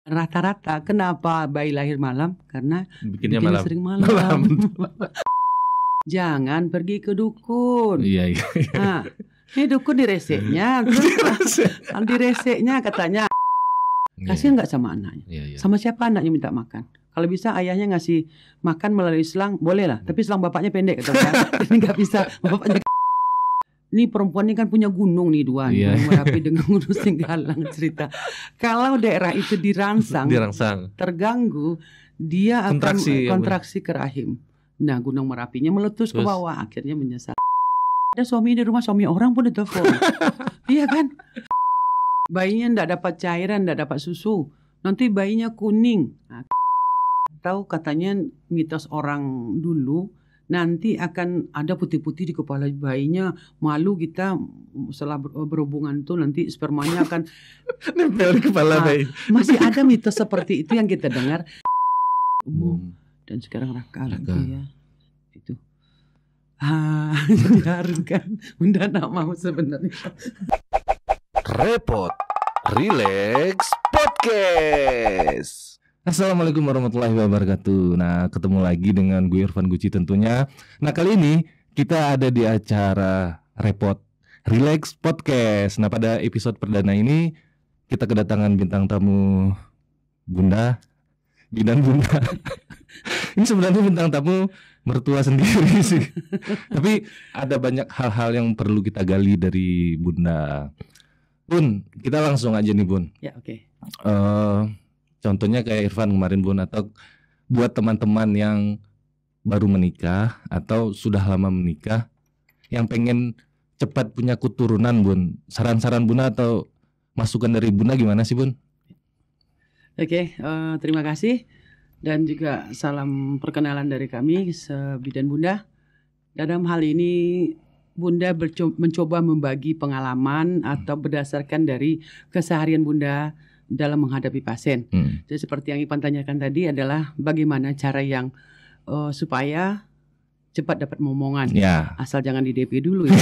Rata-rata kenapa bayi lahir malam? Karena Bikinnya bikinnya malam. sering malam. Jangan pergi ke dukun. Iya. Nah, ini dukun direseknya, terus direseknya katanya kasihan nggak sama anaknya? Iya. Sama siapa anaknya minta makan? Kalau bisa ayahnya ngasih makan melalui selang, boleh lah. Tapi selang bapaknya pendek katanya. Jadi nggak bisa bapaknya. Ini perempuan ini kan punya gunung nih dua, Iya. Gunung Merapi dengan Gunung Singgalang cerita. Kalau daerah itu dirangsang, terganggu, dia akan kontraksi ke rahim. Nah, Gunung Merapinya meletus ke bawah, akhirnya menyesal. Ada suami di rumah, suami orang pun ditelepon. Iya kan? Bayinya enggak dapat cairan, enggak dapat susu. Nanti bayinya kuning. Nah, tahu katanya mitos orang dulu, nanti akan ada putih-putih di kepala bayinya. Malu kita setelah berhubungan tuh nanti spermanya akan nempel di kepala bayi. Masih ada mitos seperti itu yang kita dengar. Dan sekarang Raka lagi ya. Itu. Jadi harum kan. Bunda nak mau sebenarnya. Repot Relax Podcast. Assalamualaikum warahmatullahi wabarakatuh. Nah, ketemu lagi dengan gue Irfan Guci tentunya. Nah, kali ini kita ada di acara Repot Relax Podcast. Nah, pada episode perdana ini kita kedatangan bintang tamu Bunda. Ini sebenarnya bintang tamu mertua sendiri sih. Tapi ada banyak hal-hal yang perlu kita gali dari Bunda. Bun, kita langsung aja nih Bun. Ya, oke. Contohnya kayak Irfan kemarin Bun, atau buat teman-teman yang baru menikah atau sudah lama menikah yang pengen cepat punya keturunan Bun, saran-saran Bunda atau masukan dari Bunda gimana sih Bun? Oke, terima kasih dan juga salam perkenalan dari kami Bidan Bunda. Dalam hal ini Bunda mencoba membagi pengalaman atau berdasarkan dari keseharian Bunda dalam menghadapi pasien. Jadi seperti yang Ipan tanyakan tadi adalah bagaimana cara yang supaya cepat dapat momongan. Ya. Asal jangan di DP dulu ya.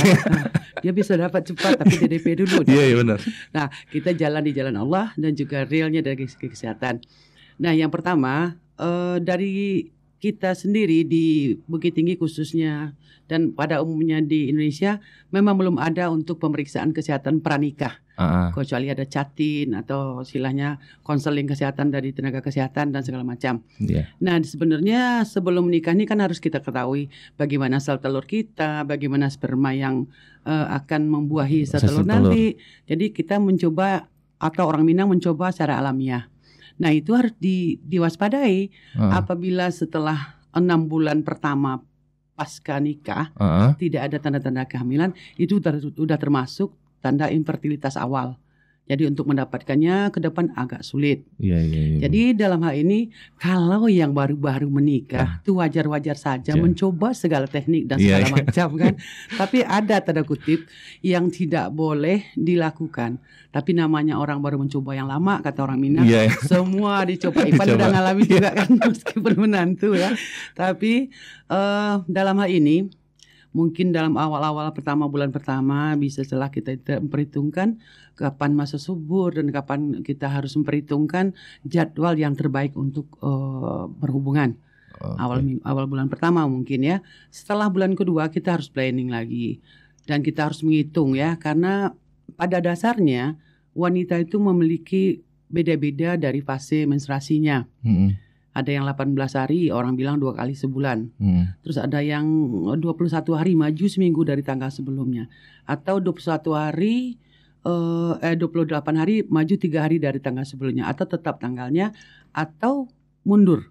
Dia bisa dapat cepat tapi di DP dulu. Iya benar. Nah, kita jalan di jalan Allah dan juga realnya dari segi kesehatan. Nah, yang pertama dari kita sendiri di Bukit Tinggi khususnya dan pada umumnya di Indonesia memang belum ada untuk pemeriksaan kesehatan pranikah. Kecuali ada catin atau istilahnya konseling kesehatan dari tenaga kesehatan dan segala macam. Nah, sebenarnya sebelum menikah ini kan harus kita ketahui bagaimana sel telur kita, bagaimana sperma yang akan membuahi sel telur nanti. Jadi kita mencoba atau orang Minang mencoba secara alamiah. Nah, itu harus diwaspadai apabila setelah 6 bulan pertama pasca nikah tidak ada tanda-tanda kehamilan, itu sudah termasuk tanda infertilitas awal. Jadi untuk mendapatkannya ke depan agak sulit. Jadi dalam hal ini kalau yang baru-baru menikah itu wajar-wajar saja mencoba segala teknik dan segala macam kan. Tapi ada tanda kutip yang tidak boleh dilakukan. Tapi namanya orang baru mencoba yang lama kata orang Minang. Semua dicoba. Ipan udah ngalami juga kan meskipun menantu ya. Tapi dalam hal ini mungkin dalam awal-awal bulan pertama bisa setelah kita memperhitungkan kapan masa subur dan kapan kita harus memperhitungkan jadwal yang terbaik untuk berhubungan. Awal bulan pertama mungkin ya. Setelah bulan kedua kita harus planning lagi dan kita harus menghitung ya, karena pada dasarnya wanita itu memiliki beda-beda dari fase menstruasinya. Ada yang 18 hari, orang bilang 2 kali sebulan. Terus ada yang 21 hari maju seminggu dari tanggal sebelumnya. Atau 28 hari maju 3 hari dari tanggal sebelumnya. Atau tetap tanggalnya, atau mundur.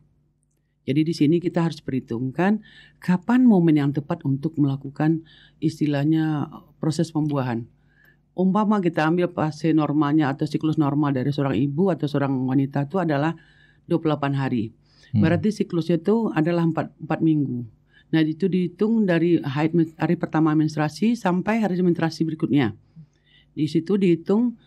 Jadi di sini kita harus perhitungkan kapan momen yang tepat untuk melakukan istilahnya proses pembuahan. Umpama kita ambil fase normalnya atau siklus normal dari seorang ibu atau seorang wanita itu adalah 28 hari. Berarti siklusnya itu adalah 4 minggu. Nah, itu dihitung dari hari pertama menstruasi sampai hari menstruasi berikutnya. Di situ dihitung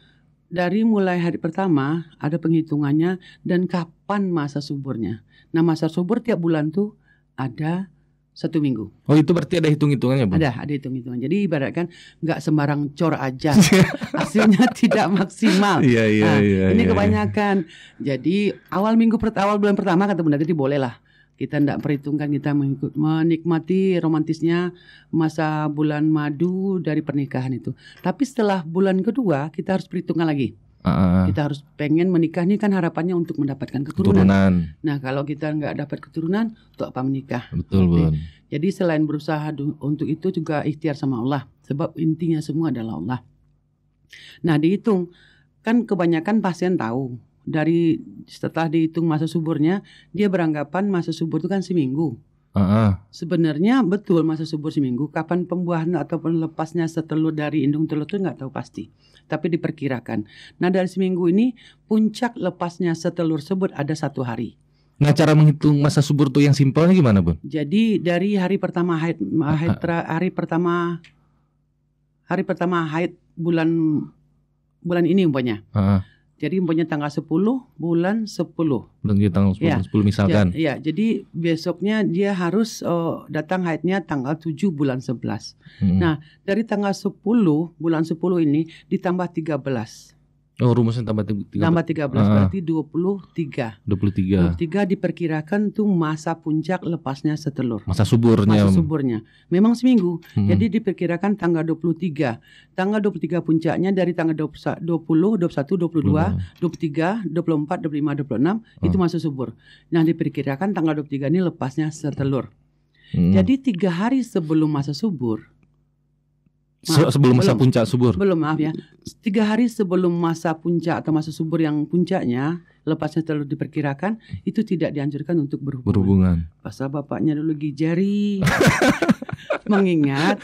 dari mulai hari pertama ada penghitungannya dan kapan masa suburnya. Nah, masa subur tiap bulan tuh ada 1 minggu. Oh, itu berarti ada hitung-hitungannya, Bun? Ada hitung-hitungan. Jadi ibaratkan nggak sembarang cor aja, hasilnya tidak maksimal. Iya. Ini kebanyakan. Jadi awal bulan pertama kata Bunda Titi boleh lah. Kita tidak perhitungkan, kita menikmati romantisnya masa bulan madu dari pernikahan itu. Tapi setelah bulan kedua kita harus perhitungkan lagi. Kita harus pengen menikah, ini kan harapannya untuk mendapatkan keturunan. Nah kalau kita nggak dapat keturunan, untuk apa menikah? Betul, Bun. Jadi selain berusaha untuk itu juga ikhtiar sama Allah. Sebab intinya semua adalah Allah. Nah dihitung, kan kebanyakan pasien tahu. Setelah dihitung masa suburnya, dia beranggapan masa subur itu kan seminggu. Sebenarnya betul masa subur seminggu. Kapan pembuahan ataupun lepasnya setelur dari indung telur itu nggak tahu pasti, tapi diperkirakan. Nah dari seminggu ini puncak lepasnya setelur sebut ada 1 hari. Nah, cara menghitung masa subur tuh yang simpelnya gimana, Bun? Jadi dari hari pertama haid bulan ini umpamanya. Jadi umpamanya tanggal 10 bulan 10. Bulan tanggal 10 misalkan. Iya, jadi besoknya dia harus datang haidnya tanggal 7 bulan 11. Nah, dari tanggal 10 bulan 10 ini ditambah 13. Oh, rumusnya tambah 13. Tambah 13 berarti 23. 23 diperkirakan tuh masa puncak lepasnya setelur. Masa suburnya. Memang seminggu. Jadi diperkirakan tanggal 23. Tanggal 23 puncaknya dari tanggal 20, 21, 22, 23, 24, 25, 26 itu masa subur. Nah, diperkirakan tanggal 23 ini lepasnya setelur. Jadi 3 hari sebelum masa subur. Sebelum masa puncak subur. 3 hari sebelum masa puncak atau masa subur yang puncaknya lepasnya telur diperkirakan, itu tidak dianjurkan untuk berhubungan. Pasal bapaknya dulu gijari. Mengingat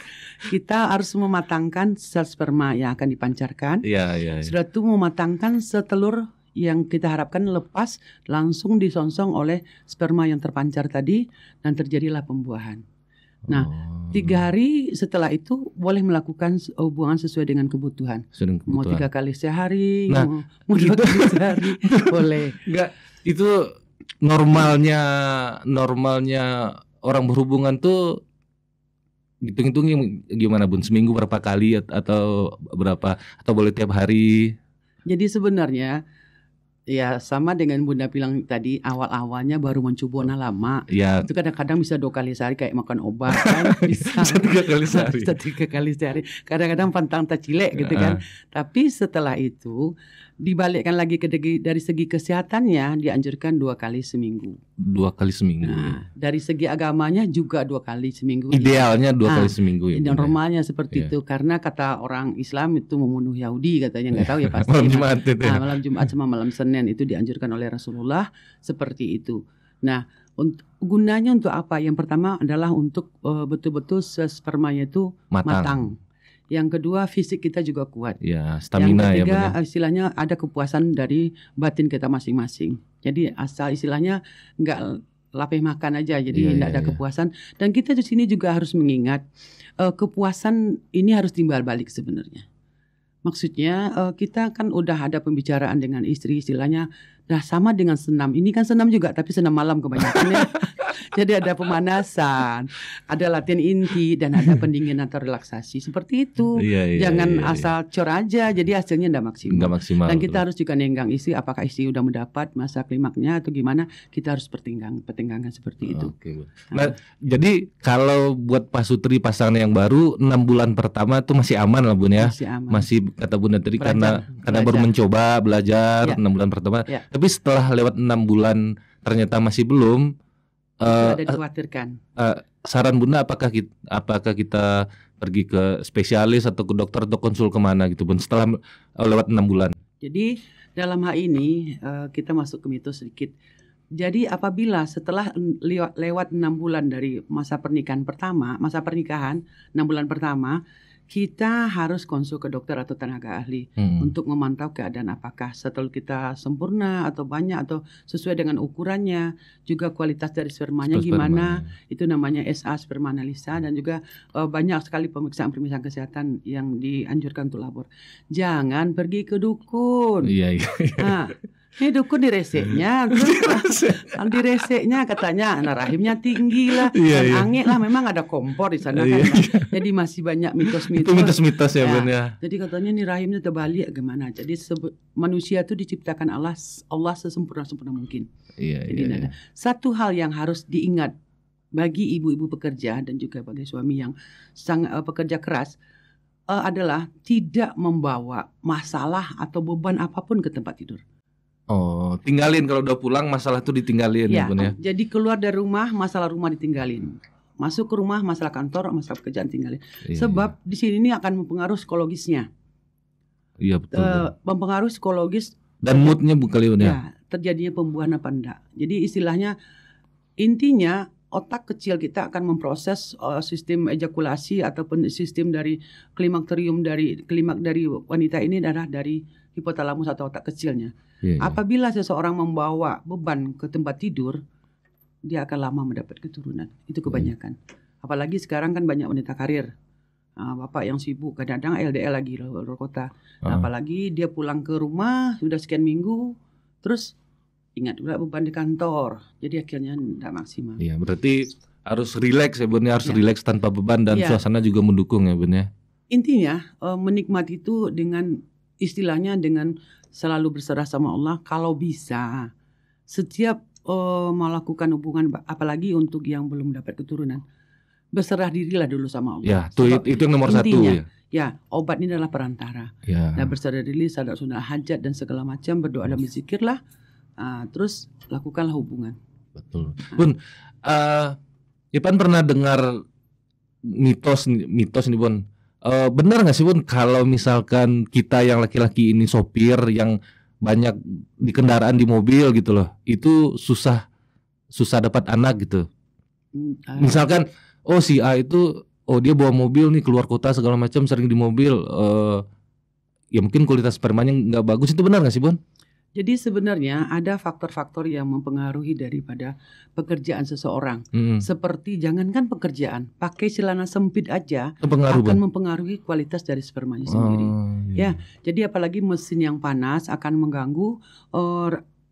kita harus mematangkan sel sperma yang akan dipancarkan. Iya. Sudah itu mematangkan setelur yang kita harapkan lepas langsung disongsong oleh sperma yang terpancar tadi dan terjadilah pembuahan. Nah, 3 hari setelah itu boleh melakukan hubungan sesuai dengan kebutuhan. Mau 3 kali sehari, mau 2 kali sehari, boleh. Enggak, itu normalnya orang berhubungan tuh hitung-hitung gimana, Bun? Seminggu berapa kali atau berapa? Atau boleh tiap hari? Jadi sebenarnya ya sama dengan Bunda bilang tadi, awal-awalnya baru mencubona lama. Ya. Itu kadang-kadang bisa 2 kali sehari kayak makan obat kan. Bisa 3 kali sehari. 3 kali sehari. Kadang-kadang pantang tacilek gitu kan. Tapi setelah itu dibalikkan lagi dari segi kesehatannya dianjurkan 2 kali seminggu. 2 kali seminggu. Nah, dari segi agamanya juga 2 kali seminggu. Idealnya 2 kali seminggu ya. Normalnya seperti itu karena kata orang Islam itu membunuh Yahudi katanya, nggak tahu ya pasti. Malam Jumat itu. Malam Jumat sama malam Senin itu dianjurkan oleh Rasulullah seperti itu. Nah, gunanya untuk apa? Yang pertama adalah untuk betul-betul spermanya itu matang. Yang kedua fisik kita juga kuat. Ya, stamina. Yang ketiga istilahnya ada kepuasan dari batin kita masing-masing. Jadi asal istilahnya nggak lapeh makan aja, jadi tidak ada kepuasan. Dan kita di sini juga harus mengingat kepuasan ini harus timbal balik sebenarnya. Maksudnya kita kan udah ada pembicaraan dengan istri, istilahnya dah sama dengan senam. Ini kan senam juga tapi senam malam kebanyakan ya. Jadi ada pemanasan, ada latihan inti dan ada pendinginan atau relaksasi seperti itu. Jangan asal cor aja, jadi hasilnya tidak maksimal. Dan kita harus juga nenggang istri, apakah istri udah mendapat masa klimaknya atau gimana, kita harus pertimbangkan seperti itu. Nah, jadi kalau buat Pak Sutri pasangan yang baru 6 bulan pertama tuh masih aman lah, Bun ya. Masih kata Bunda tadi karena baru mencoba belajar 6 bulan pertama. Tapi setelah lewat 6 bulan ternyata masih belum. Ada dikhawatirkan. Saran Bunda apakah kita pergi ke spesialis atau ke dokter atau konsul kemana gitu, Bun, setelah lewat 6 bulan? Jadi dalam hal ini kita masuk ke mitos sedikit. Jadi apabila setelah lewat 6 bulan dari masa pernikahan, 6 bulan pertama, kita harus konsul ke dokter atau tenaga ahli untuk memantau keadaan apakah setelah kita sempurna atau banyak atau sesuai dengan ukurannya, juga kualitas dari spermanya gimana, itu namanya SA sperma analisa, dan juga banyak sekali pemeriksaan kesehatan yang dianjurkan untuk labor. Jangan pergi ke dukun. Iya. Nah, Ini dukun direseknya, terus direseknya katanya anak rahimnya tinggi lah, Iya, dan iya. angin lah, memang ada kompor di sana kan. Jadi masih banyak mitos-mitos. Itu mitos-mitos ya, Ya. Bun ya. Jadi katanya nih rahimnya terbalik gimana? Jadi manusia itu diciptakan Allah sesempurna mungkin. Iya, Jadi iya, iya. satu hal yang harus diingat bagi ibu-ibu pekerja dan juga bagi suami yang sangat pekerja keras adalah tidak membawa masalah atau beban apapun ke tempat tidur. Oh, tinggalin kalau udah pulang masalah tuh ditinggalin ya, Ya, Bun ya. jadi keluar dari rumah masalah rumah ditinggalin. Masuk ke rumah masalah kantor, masalah pekerjaan tinggalin. Iya, Sebab di sini ini akan mempengaruhi psikologisnya. iya betul. Bun. Mempengaruhi psikologis Dan moodnya Bu kali Bun ya. ya, terjadinya pembuahan apa enggak. Jadi istilahnya intinya otak kecil kita akan memproses sistem ejakulasi ataupun sistem dari klimakterium dari wanita ini adalah dari hipotalamus atau otak kecilnya. Iya, iya. Apabila seseorang membawa beban ke tempat tidur, dia akan lama mendapat keturunan. Itu kebanyakan. Apalagi sekarang kan banyak wanita karir. Bapak yang sibuk, kadang-kadang LDR lagi luar kota. Nah, apalagi dia pulang ke rumah sudah sekian minggu, terus ingat pula beban di kantor. Jadi akhirnya tidak maksimal. Iya, berarti harus rileks ya Bun ya, harus Ya. rileks tanpa beban dan Ya. suasana juga mendukung ya Bun ya. Intinya menikmati itu dengan istilahnya dengan selalu berserah sama Allah. Kalau bisa setiap melakukan hubungan, apalagi untuk yang belum dapat keturunan, berserah dirilah dulu sama Allah. Ya, tuh Sebab itu yang nomor satu intinya, ya. ya obat ini adalah perantara. Ya. Nah, berserah diri, sadat sunnah hajat dan segala macam, berdoa dan berzikirlah, terus lakukanlah hubungan. Betul. Bun, Ipan pernah dengar mitos nih Bun. Benar nggak sih Bun kalau misalkan kita yang laki-laki ini sopir yang banyak di kendaraan di mobil gitu loh, itu susah dapat anak gitu. Misalkan si A itu dia bawa mobil nih keluar kota segala macam, sering di mobil, ya mungkin kualitas spermanya nggak bagus, itu benar nggak sih Bun? Jadi sebenarnya ada faktor-faktor yang mempengaruhi daripada pekerjaan seseorang. Seperti jangankan pekerjaan, pakai celana sempit aja akan mempengaruhi kualitas dari spermanya sendiri. Ya, jadi apalagi mesin yang panas akan mengganggu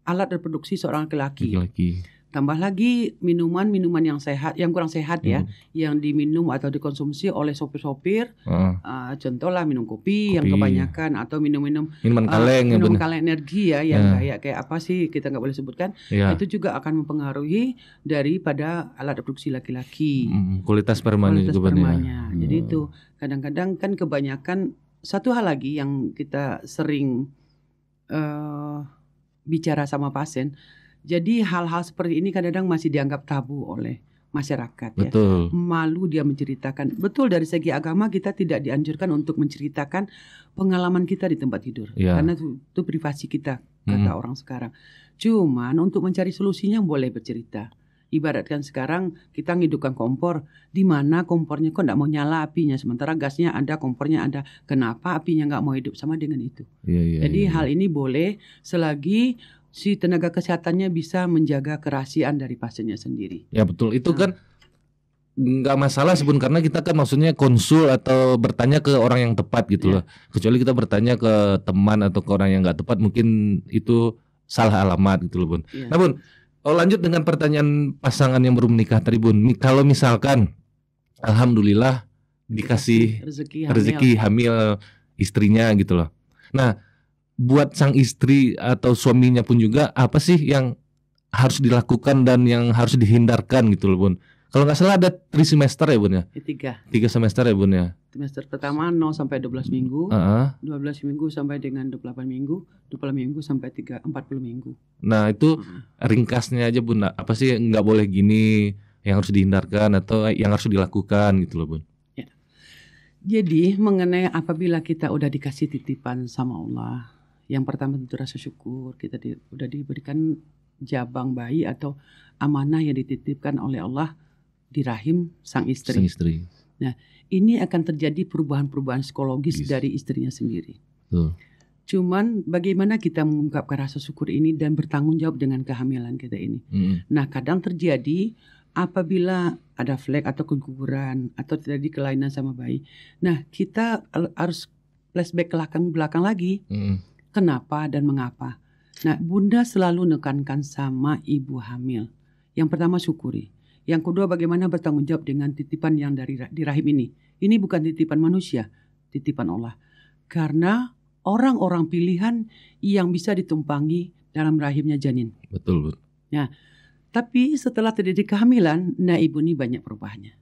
alat reproduksi seorang laki-laki. Tambah lagi minuman yang sehat, yang kurang sehat ya, yang diminum atau dikonsumsi oleh sopir-sopir. Contohlah minum kopi yang kebanyakan atau minuman kaleng, minum kaleng energi ya, yang kayak apa sih kita nggak boleh sebutkan. Itu juga akan mempengaruhi daripada alat reproduksi laki-laki. Kualitas spermanya juga spermanya. Jadi itu kadang-kadang kan kebanyakan. Satu hal lagi yang kita sering bicara sama pasien. Jadi hal-hal seperti ini kadang-kadang masih dianggap tabu oleh masyarakat. Betul. Ya. Malu dia menceritakan. Betul, dari segi agama kita tidak dianjurkan untuk menceritakan pengalaman kita di tempat tidur. Karena itu privasi kita, kata orang sekarang. Cuman untuk mencari solusinya boleh bercerita. Ibaratkan sekarang kita ngidupkan kompor, di mana kompornya kok nggak mau nyala apinya, sementara gasnya ada, kompornya ada. Kenapa apinya nggak mau hidup? Sama dengan itu. Jadi hal ini boleh selagi si tenaga kesehatannya bisa menjaga kerahasiaan dari pasiennya sendiri. Ya betul, itu kan nggak masalah sebenarnya, karena kita kan maksudnya konsul atau bertanya ke orang yang tepat gitu loh. Kecuali kita bertanya ke teman atau ke orang yang nggak tepat, mungkin itu salah alamat gitu loh Bun. Nah Bun, lanjut dengan pertanyaan pasangan yang baru menikah tadi Bun. Kalau misalkan alhamdulillah dikasih rezeki hamil istrinya gitu loh. Nah, buat sang istri atau suaminya pun juga apa sih yang harus dilakukan dan yang harus dihindarkan gitu loh Bun. Kalau nggak salah ada 3 semester ya Bun ya? 3 semester ya Bun ya? Semester pertama 0 sampai 12 minggu, 12 minggu sampai dengan 28 minggu, 28 minggu sampai 40 minggu. Nah itu ringkasnya aja Bun, apa sih nggak boleh gini, yang harus dihindarkan atau yang harus dilakukan gitu loh Bun. Ya. Jadi mengenai apabila kita udah dikasih titipan sama Allah, yang pertama tentu rasa syukur, kita udah diberikan jabang bayi atau amanah yang dititipkan oleh Allah di rahim sang istri. Nah, ini akan terjadi perubahan-perubahan psikologis dari istrinya sendiri. Cuman bagaimana kita mengungkapkan rasa syukur ini dan bertanggung jawab dengan kehamilan kita ini. Nah, kadang terjadi apabila ada flek atau keguguran atau terjadi kelainan sama bayi. Nah, kita harus flashback ke belakang lagi. Kenapa dan mengapa? Nah, Bunda selalu nekankan sama ibu hamil. Yang pertama syukuri. Yang kedua bagaimana bertanggung jawab dengan titipan yang di rahim ini. Ini bukan titipan manusia, titipan Allah. Karena orang-orang pilihan yang bisa ditumpangi dalam rahimnya janin. Betul. Nah, tapi setelah terjadi kehamilan, nah ibu ini banyak perubahannya.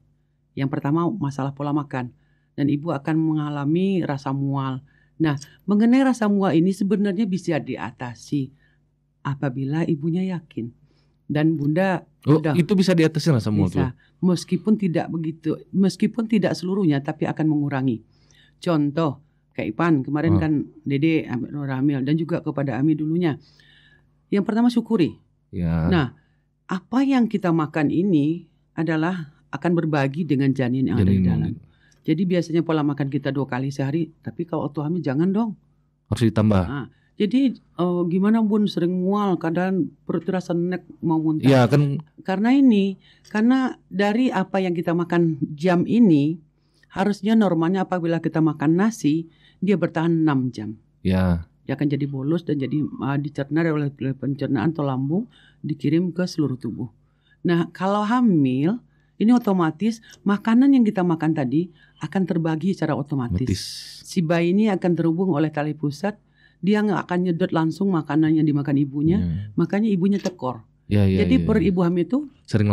Yang pertama masalah pola makan. Dan ibu akan mengalami rasa mual. Nah, mengenai rasa mual ini sebenarnya bisa diatasi apabila ibunya yakin. Dan Bunda itu bisa diatasi rasa mual tuh. Bisa. Meskipun tidak seluruhnya, tapi akan mengurangi. Contoh, kayak Ipan kemarin kan Dede hamil dan juga kepada Ami dulunya. Yang pertama syukuri. Ya. Nah, apa yang kita makan ini adalah akan berbagi dengan janin yang ada di dalam. Jadi biasanya pola makan kita 2 kali sehari, tapi kalau waktu hamil jangan dong. Harus ditambah. Nah, jadi gimana Bun sering mual, kadang perut terasa nek mau muntah. Ya kan. Karena dari apa yang kita makan jam ini, harusnya normalnya apabila kita makan nasi, dia bertahan 6 jam. Ya. Dia akan jadi bolos dan jadi dicerna oleh pencernaan atau lambung, dikirim ke seluruh tubuh. Nah, kalau hamil, ini otomatis makanan yang kita makan tadi akan terbagi secara otomatis. Si bayi ini akan terhubung oleh tali pusat. Dia nggak akan nyedot langsung makanan yang dimakan ibunya, makanya ibunya tekor. Jadi perut ibu hamil itu sering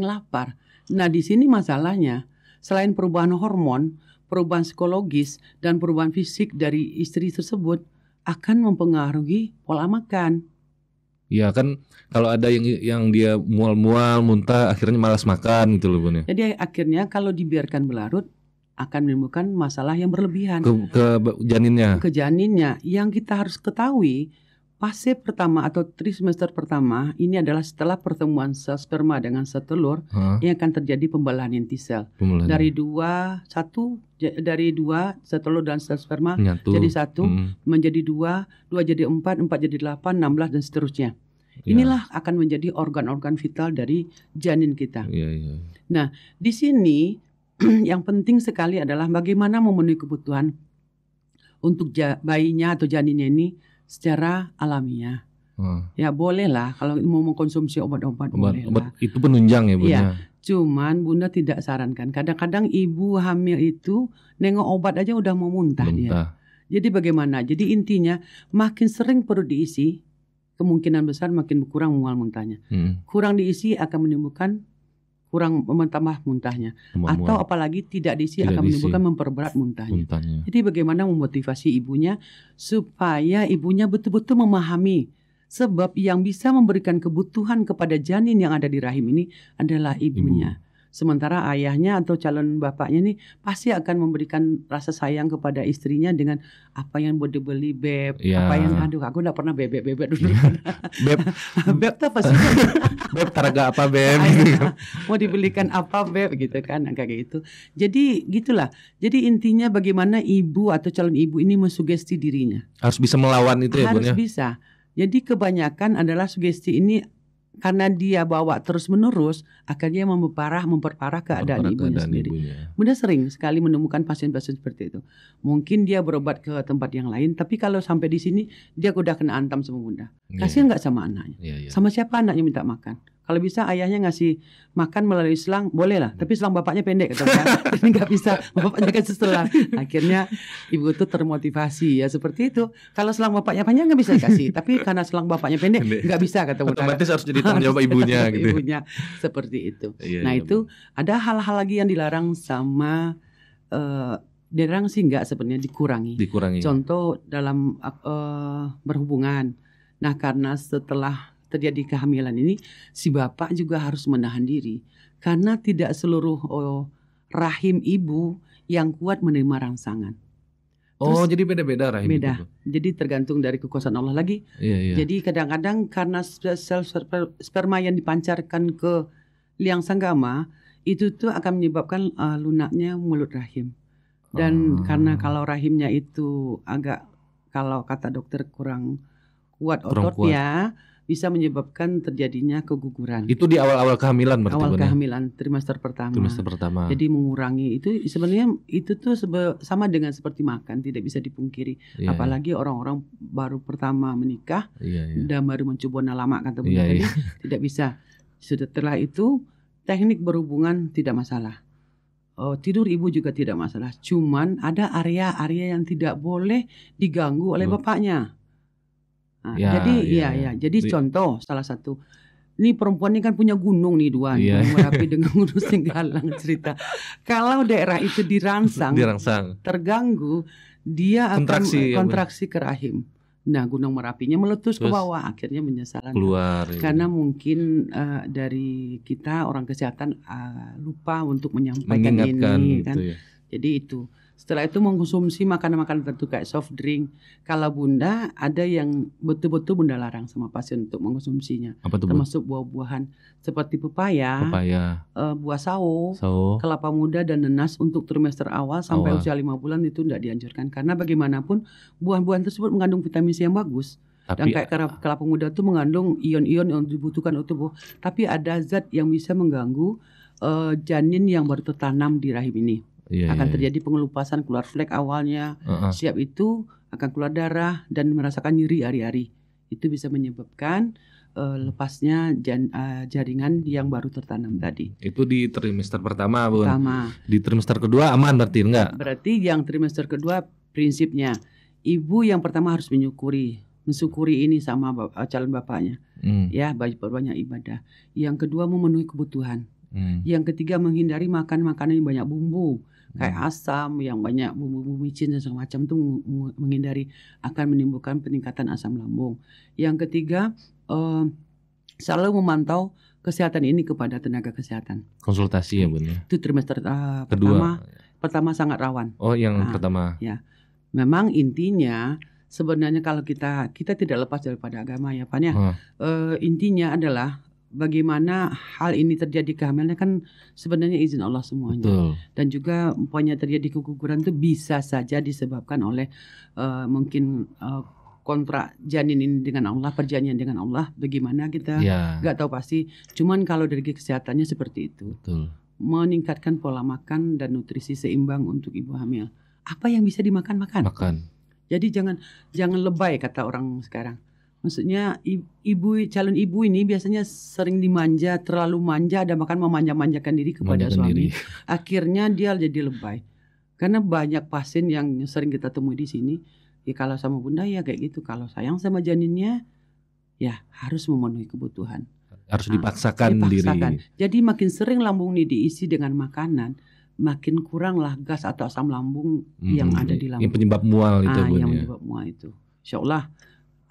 lapar. Nah, di sini masalahnya selain perubahan hormon, perubahan psikologis dan perubahan fisik dari istri tersebut akan mempengaruhi pola makan. Ya kan, kalau ada yang dia mual-mual, muntah, akhirnya malas makan gitu loh Bun ya. Jadi akhirnya kalau dibiarkan berlarut akan menimbulkan masalah yang berlebihan ke janinnya. Ke janinnya. Yang kita harus ketahui, fase pertama atau trimester pertama ini adalah setelah pertemuan sel sperma dengan sel telur yang akan terjadi pembelahan inti sel. Dari dua sel telur dan sel sperma jadi 1, menjadi 2 jadi 4 jadi 8, 16 dan seterusnya. Inilah akan menjadi organ-organ vital dari janin kita. Nah, di sini yang penting sekali adalah bagaimana memenuhi kebutuhan untuk bayinya atau janinnya ini secara alamiah. Ya bolehlah kalau mau mengkonsumsi obat-obat bolehlah. Itu penunjang ya Bunda. Ya, cuman Bunda tidak sarankan. Kadang-kadang ibu hamil itu nengok obat aja udah mau muntah dia. Jadi bagaimana? Jadi intinya makin sering perut diisi, kemungkinan besar makin berkurang mual muntahnya. Kurang diisi akan menimbulkan mentambah muntahnya. Atau apalagi tidak diisi akan menimbulkan memperberat muntahnya. Jadi bagaimana memotivasi ibunya supaya ibunya betul-betul memahami sebab yang bisa memberikan kebutuhan kepada janin yang ada di rahim ini adalah ibunya. Sementara ayahnya atau calon bapaknya ini pasti akan memberikan rasa sayang kepada istrinya dengan apa yang mau dibeli beb, apa yang aku enggak pernah bebek dulu. Beb tuh apa sih? Beb taraga apa beb? Mau dibelikan apa beb gitu kan, kayak gitu. Jadi gitulah. Jadi intinya bagaimana ibu atau calon ibu ini mensugesti dirinya. Harus bisa melawan itu ya, Bun ya. Harus bisa. Jadi kebanyakan adalah sugesti ini karena dia bawa terus-menerus, akhirnya memperparah keadaan ibunya sendiri. Bunda sering sekali menemukan pasien-pasien seperti itu. Mungkin dia berobat ke tempat yang lain, tapi kalau sampai di sini dia udah kena antam sama Bunda. Kasihan nggak sama anaknya? Sama siapa anaknya minta makan? Kalau bisa ayahnya ngasih makan melalui selang, boleh lah. Tapi selang bapaknya pendek, katanya. Jadi nggak bisa, bapaknya kan seselang. Akhirnya ibu itu termotivasi ya seperti itu. Kalau selang bapaknya panjang nggak bisa dikasih, tapi karena selang bapaknya pendek nggak bisa kata Bunda. Otomatis harus jadi tanggung jawab ibunya gitu. Ibunya seperti itu. Nah itu ada hal-hal lagi yang dilarang sama dilarang sih nggak sebenarnya dikurangi. Contoh dalam berhubungan. Nah karena setelah terjadi kehamilan ini, si bapak juga harus menahan diri karena tidak seluruh rahim ibu yang kuat menerima rangsangan. Jadi beda-beda rahim beda. itu. Jadi tergantung dari kekuasaan Allah lagi. Jadi kadang-kadang karena sel sperma yang dipancarkan ke liang sanggama itu tuh akan menyebabkan lunaknya mulut rahim. Dan karena kalau rahimnya itu agak, kalau kata dokter kurang kuat ototnya, bisa menyebabkan terjadinya keguguran. Itu di awal-awal kehamilan berarti, Awal Bun, ya? kehamilan trimester pertama. Trimester pertama. Jadi mengurangi itu sebenarnya itu tuh sama dengan seperti makan, tidak bisa dipungkiri. Iya, Apalagi orang-orang baru pertama menikah iya, iya. dan baru mencoba lama kata Bunda Iya, tadi, iya. tidak bisa. Setelah itu teknik berhubungan tidak masalah. Tidur ibu juga tidak masalah. Cuman ada area-area yang tidak boleh diganggu oleh bapaknya. Nah, Ya, jadi ya. jadi contoh salah satu. Ini perempuan ini kan punya gunung nih dua, Iya. Gunung Merapi dengan Gunung Singgalang cerita. Kalau daerah itu dirangsang, terganggu, dia akan kontraksi ke rahim. Nah, Gunung Merapinya meletus ke bawah, akhirnya menyesal keluar. Karena mungkin dari kita orang kesehatan lupa untuk menyampaikan ini kan. Ya. Jadi itu. Setelah itu mengkonsumsi makanan-makanan tertentu kayak soft drink. Kalau Bunda ada yang betul-betul Bunda larang sama pasien untuk mengkonsumsinya. Apa tuh, termasuk buah-buahan seperti pepaya, buah sawo, kelapa muda dan nanas untuk trimester awal sampai usia 5 bulan itu tidak dianjurkan. Karena bagaimanapun buah-buahan tersebut mengandung vitamin C yang bagus. Dan kayak kelapa muda itu mengandung ion-ion yang dibutuhkan untuk tubuh. Tapi ada zat yang bisa mengganggu janin yang baru tertanam di rahim ini. Akan terjadi pengelupasan, keluar flek awalnya. Siap itu akan keluar darah dan merasakan nyeri hari-hari. Itu bisa menyebabkan lepasnya jaringan yang baru tertanam tadi. Itu di trimester pertama, Bun. Di trimester kedua aman berarti enggak? Berarti yang trimester kedua prinsipnya ibu yang pertama harus mensyukuri ini sama calon bapaknya. Ya, banyak ibadah. Yang kedua memenuhi kebutuhan. Yang ketiga menghindari makan makanan yang banyak bumbu. Kayak asam yang banyak bumbu-bumbu micin dan segala macam itu menghindari, akan menimbulkan peningkatan asam lambung. Yang ketiga selalu memantau kesehatan ini kepada tenaga kesehatan. Konsultasi ya, Bun, ya. Itu trimester pertama sangat rawan. Yang pertama. Ya. Memang intinya sebenarnya kalau kita tidak lepas daripada agama ya, Pak ya. Intinya adalah bagaimana hal ini terjadi kehamilan kan sebenarnya izin Allah semuanya. Betul. Dan juga umpamanya terjadi keguguran itu bisa saja disebabkan oleh mungkin kontrak janin ini dengan Allah, perjanjian dengan Allah. Bagaimana kita nggak tahu pasti. Cuman kalau dari kesehatannya seperti itu. Betul. Meningkatkan pola makan dan nutrisi seimbang untuk ibu hamil. Apa yang bisa dimakan makan. Jadi jangan lebay kata orang sekarang. Maksudnya calon ibu ini biasanya sering dimanja, terlalu manja, dan bahkan memanja-manjakan diri kepada suami. Akhirnya dia jadi lebay. Karena banyak pasien yang sering kita temui di sini, ya kalau sama Bunda ya kayak gitu. Kalau sayang sama janinnya, ya harus memenuhi kebutuhan. Harus dipaksakan diri. Jadi makin sering lambung ini diisi dengan makanan, makin kuranglah gas atau asam lambung yang ada di lambung. Yang penyebab mual itu, Bun, yang penyebab mual itu. Insya Allah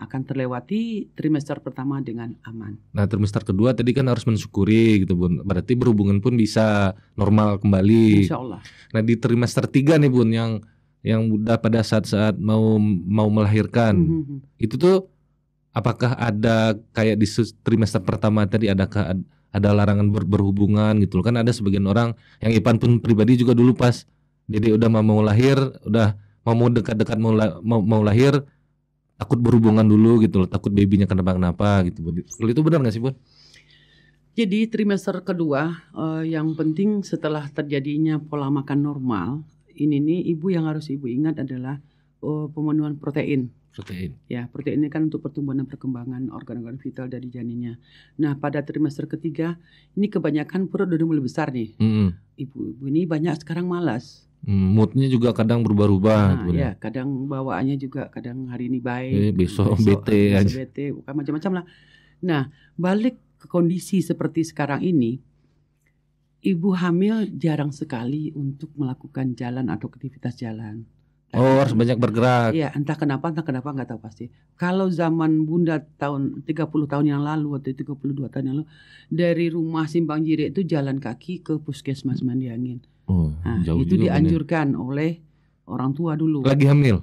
akan terlewati trimester pertama dengan aman. Nah, trimester kedua tadi kan harus mensyukuri gitu, Bun. Berarti berhubungan pun bisa normal kembali. Insya Allah. Nah, di trimester 3 nih, Bun, yang udah pada saat mau melahirkan. Itu tuh apakah ada kayak di trimester pertama tadi adakah ada larangan berhubungan gitu? Kan ada sebagian orang yang Ipan pun pribadi juga dulu pas jadi udah mau lahir, udah mau dekat-dekat mau lahir, takut berhubungan dulu gitu loh, takut babynya kenapa-kenapa gitu. Itu benar nggak sih, Bun? Jadi trimester kedua yang penting setelah terjadinya pola makan normal, ini nih ibu yang harus ibu ingat adalah pemenuhan protein. Ya, protein ini kan untuk pertumbuhan dan perkembangan organ-organ vital dari janinnya. Nah, pada trimester ketiga ini kebanyakan perut udah mulai besar nih. Ibu-ibu ini banyak sekarang malas. Moodnya juga kadang berubah-ubah. Ya, kadang bawaannya juga kadang hari ini baik, besok bete aja. Bete, macam-macam lah. Nah, balik ke kondisi seperti sekarang ini, ibu hamil jarang sekali untuk melakukan jalan atau aktivitas jalan. Harus banyak bergerak. Iya, entah kenapa nggak tahu pasti. Kalau zaman Bunda tahun 30 tahun yang lalu atau 32 tahun yang lalu, dari rumah Simpang Jirek itu jalan kaki ke puskesmas Mandi Angin. Jauh itu dianjurkan oleh orang tua dulu. Lagi hamil,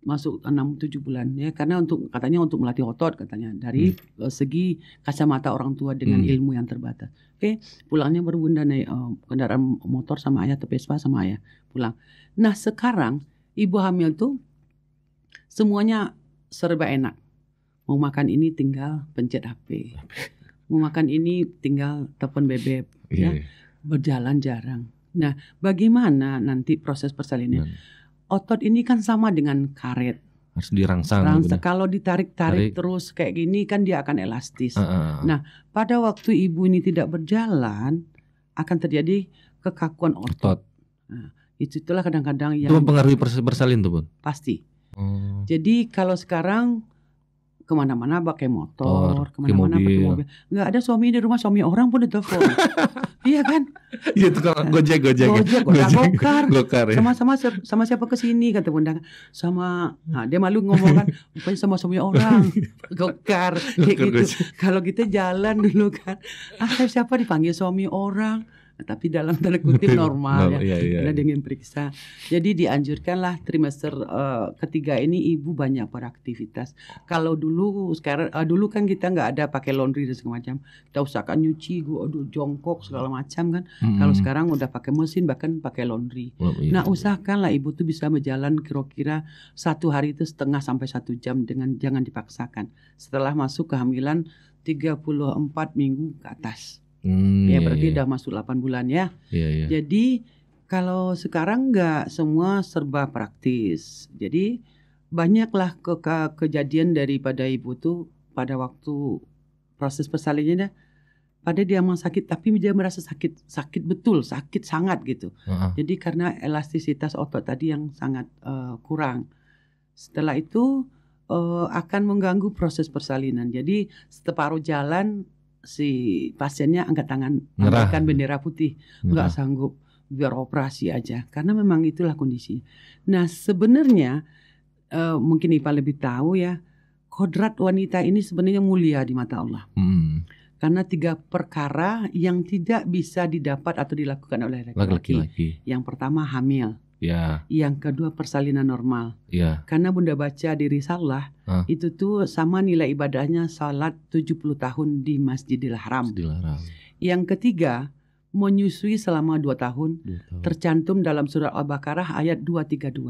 masuk 6-7 bulan ya, karena katanya untuk melatih otot katanya dari segi kacamata orang tua dengan ilmu yang terbatas. Oke, pulangnya baru Bunda naik kendaraan motor sama ayah atau Vespa sama ayah pulang. Nah, sekarang ibu hamil tuh semuanya serba enak. Mau makan ini tinggal pencet HP. Mau makan ini tinggal telepon bebek. Ya. Iya. Berjalan jarang. Nah, bagaimana nanti proses persalinan? Otot ini kan sama dengan karet. Harus dirangsang gitu. Kalau ditarik-tarik terus kayak gini kan dia akan elastis. Nah, pada waktu ibu ini tidak berjalan akan terjadi kekakuan otot. Nah, itulah kadang-kadang yang itu mempengaruhi bersalin tuh, Bun? Pasti. Jadi kalau sekarang kemana-mana pakai motor, kemana-mana pakai mobil. Nggak ada suami di rumah, suami orang pun ditelepon. Iya kan? Iya itu kalau Gojek, Gokar ya. Sama siapa kesini kata bunda. Dia malu ngomong kan, rupanya sama suami orang. Gokar kayak gitu. Kalau kita jalan dulu kan, siapa dipanggil suami orang. Tapi dalam tanda kutip normal ya, karena dengan periksa. Jadi dianjurkanlah trimester ketiga ini ibu banyak beraktivitas. Kalau dulu dulu kan kita nggak ada pakai laundry dan segala macam. Kita usahakan nyuci, jongkok segala macam kan. Kalau sekarang udah pakai mesin bahkan pakai laundry. Nah usahakanlah ibu tuh bisa berjalan kira-kira 1 hari itu setengah sampai 1 jam dengan jangan dipaksakan. Setelah masuk kehamilan 34 minggu ke atas. Berarti udah masuk 8 bulan ya. Jadi kalau sekarang nggak semua serba praktis. Jadi banyaklah kejadian daripada ibu tuh pada waktu proses persalinannya, pada dia memang sakit tapi dia merasa sakit betul, sakit sangat gitu. Jadi karena elastisitas otot tadi yang sangat kurang. Setelah itu akan mengganggu proses persalinan. Jadi separuh jalan si pasiennya angkat tangan, angkatkan bendera putih, nggak sanggup, biar operasi aja, karena memang itulah kondisi. Nah sebenarnya mungkin Ipa lebih tahu ya, kodrat wanita ini sebenarnya mulia di mata Allah, karena 3 perkara yang tidak bisa didapat atau dilakukan oleh laki-laki. Yang pertama hamil. Yang kedua persalinan normal. Karena bunda baca di Risalah itu tuh sama nilai ibadahnya salat 70 tahun di Masjidil Haram. Yang ketiga menyusui selama 2 tahun. Tercantum dalam surah Al-Baqarah ayat 232.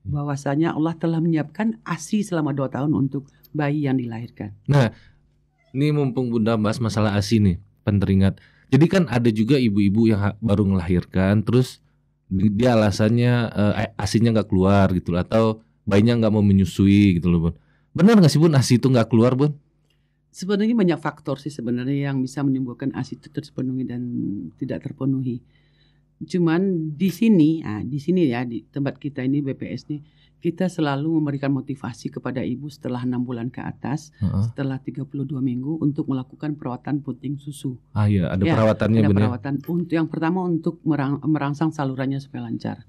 Bahwasanya Allah telah menyiapkan ASI selama 2 tahun untuk bayi yang dilahirkan. Nah, ini mumpung bunda bahas masalah ASI nih, penteringat. Jadi kan ada juga ibu-ibu yang baru melahirkan terus dia alasannya ASInya nggak keluar gitu loh, atau bayinya nggak mau menyusui gitu loh, Bun. Benar nggak sih, Bun, ASI itu nggak keluar, Bun? Sebenarnya banyak faktor sih sebenarnya yang bisa menimbulkan ASI itu terpenuhi dan tidak terpenuhi. Cuman di sini ya di tempat kita ini BPS nih, kita selalu memberikan motivasi kepada ibu setelah 6 bulan ke atas, setelah 32 minggu untuk melakukan perawatan puting susu. Iya, ada perawatannya, ada benar. Perawatan untuk yang pertama untuk merangsang salurannya supaya lancar.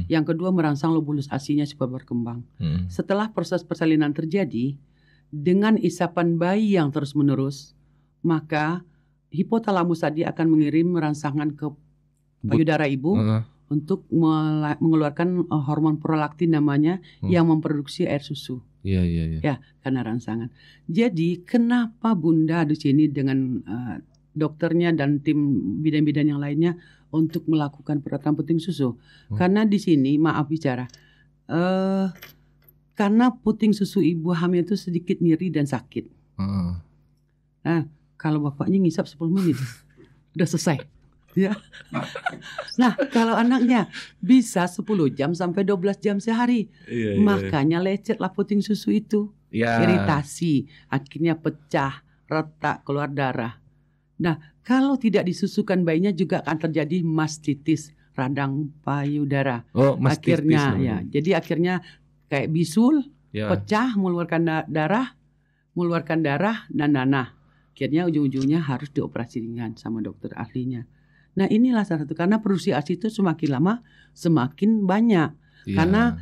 Yang kedua merangsang lobulus ASI-nya supaya berkembang. Setelah proses persalinan terjadi, dengan isapan bayi yang terus-menerus, maka hipotalamus tadi akan mengirim rangsangan ke payudara ibu untuk mengeluarkan hormon prolaktin namanya yang memproduksi air susu. Ya, karena rangsangan. Jadi kenapa bunda di sini dengan dokternya dan tim bidan-bidan yang lainnya untuk melakukan perawatan puting susu? Karena di sini maaf bicara, karena puting susu ibu hamil itu sedikit nyeri dan sakit. Nah, kalau bapaknya ngisap 10 menit udah selesai. Ya. Nah, kalau anaknya bisa 10 jam sampai 12 jam sehari. Makanya lecetlah puting susu itu. Iritasi, akhirnya pecah, retak, keluar darah. Nah, kalau tidak disusukan bayinya juga akan terjadi mastitis, radang payudara. Akhirnya ya. Jadi akhirnya kayak bisul, pecah, mengeluarkan darah dan nanah. Akhirnya ujung-ujungnya harus dioperasi ringan sama dokter ahlinya. Nah inilah salah satu, karena produksi ASI itu semakin lama semakin banyak. Karena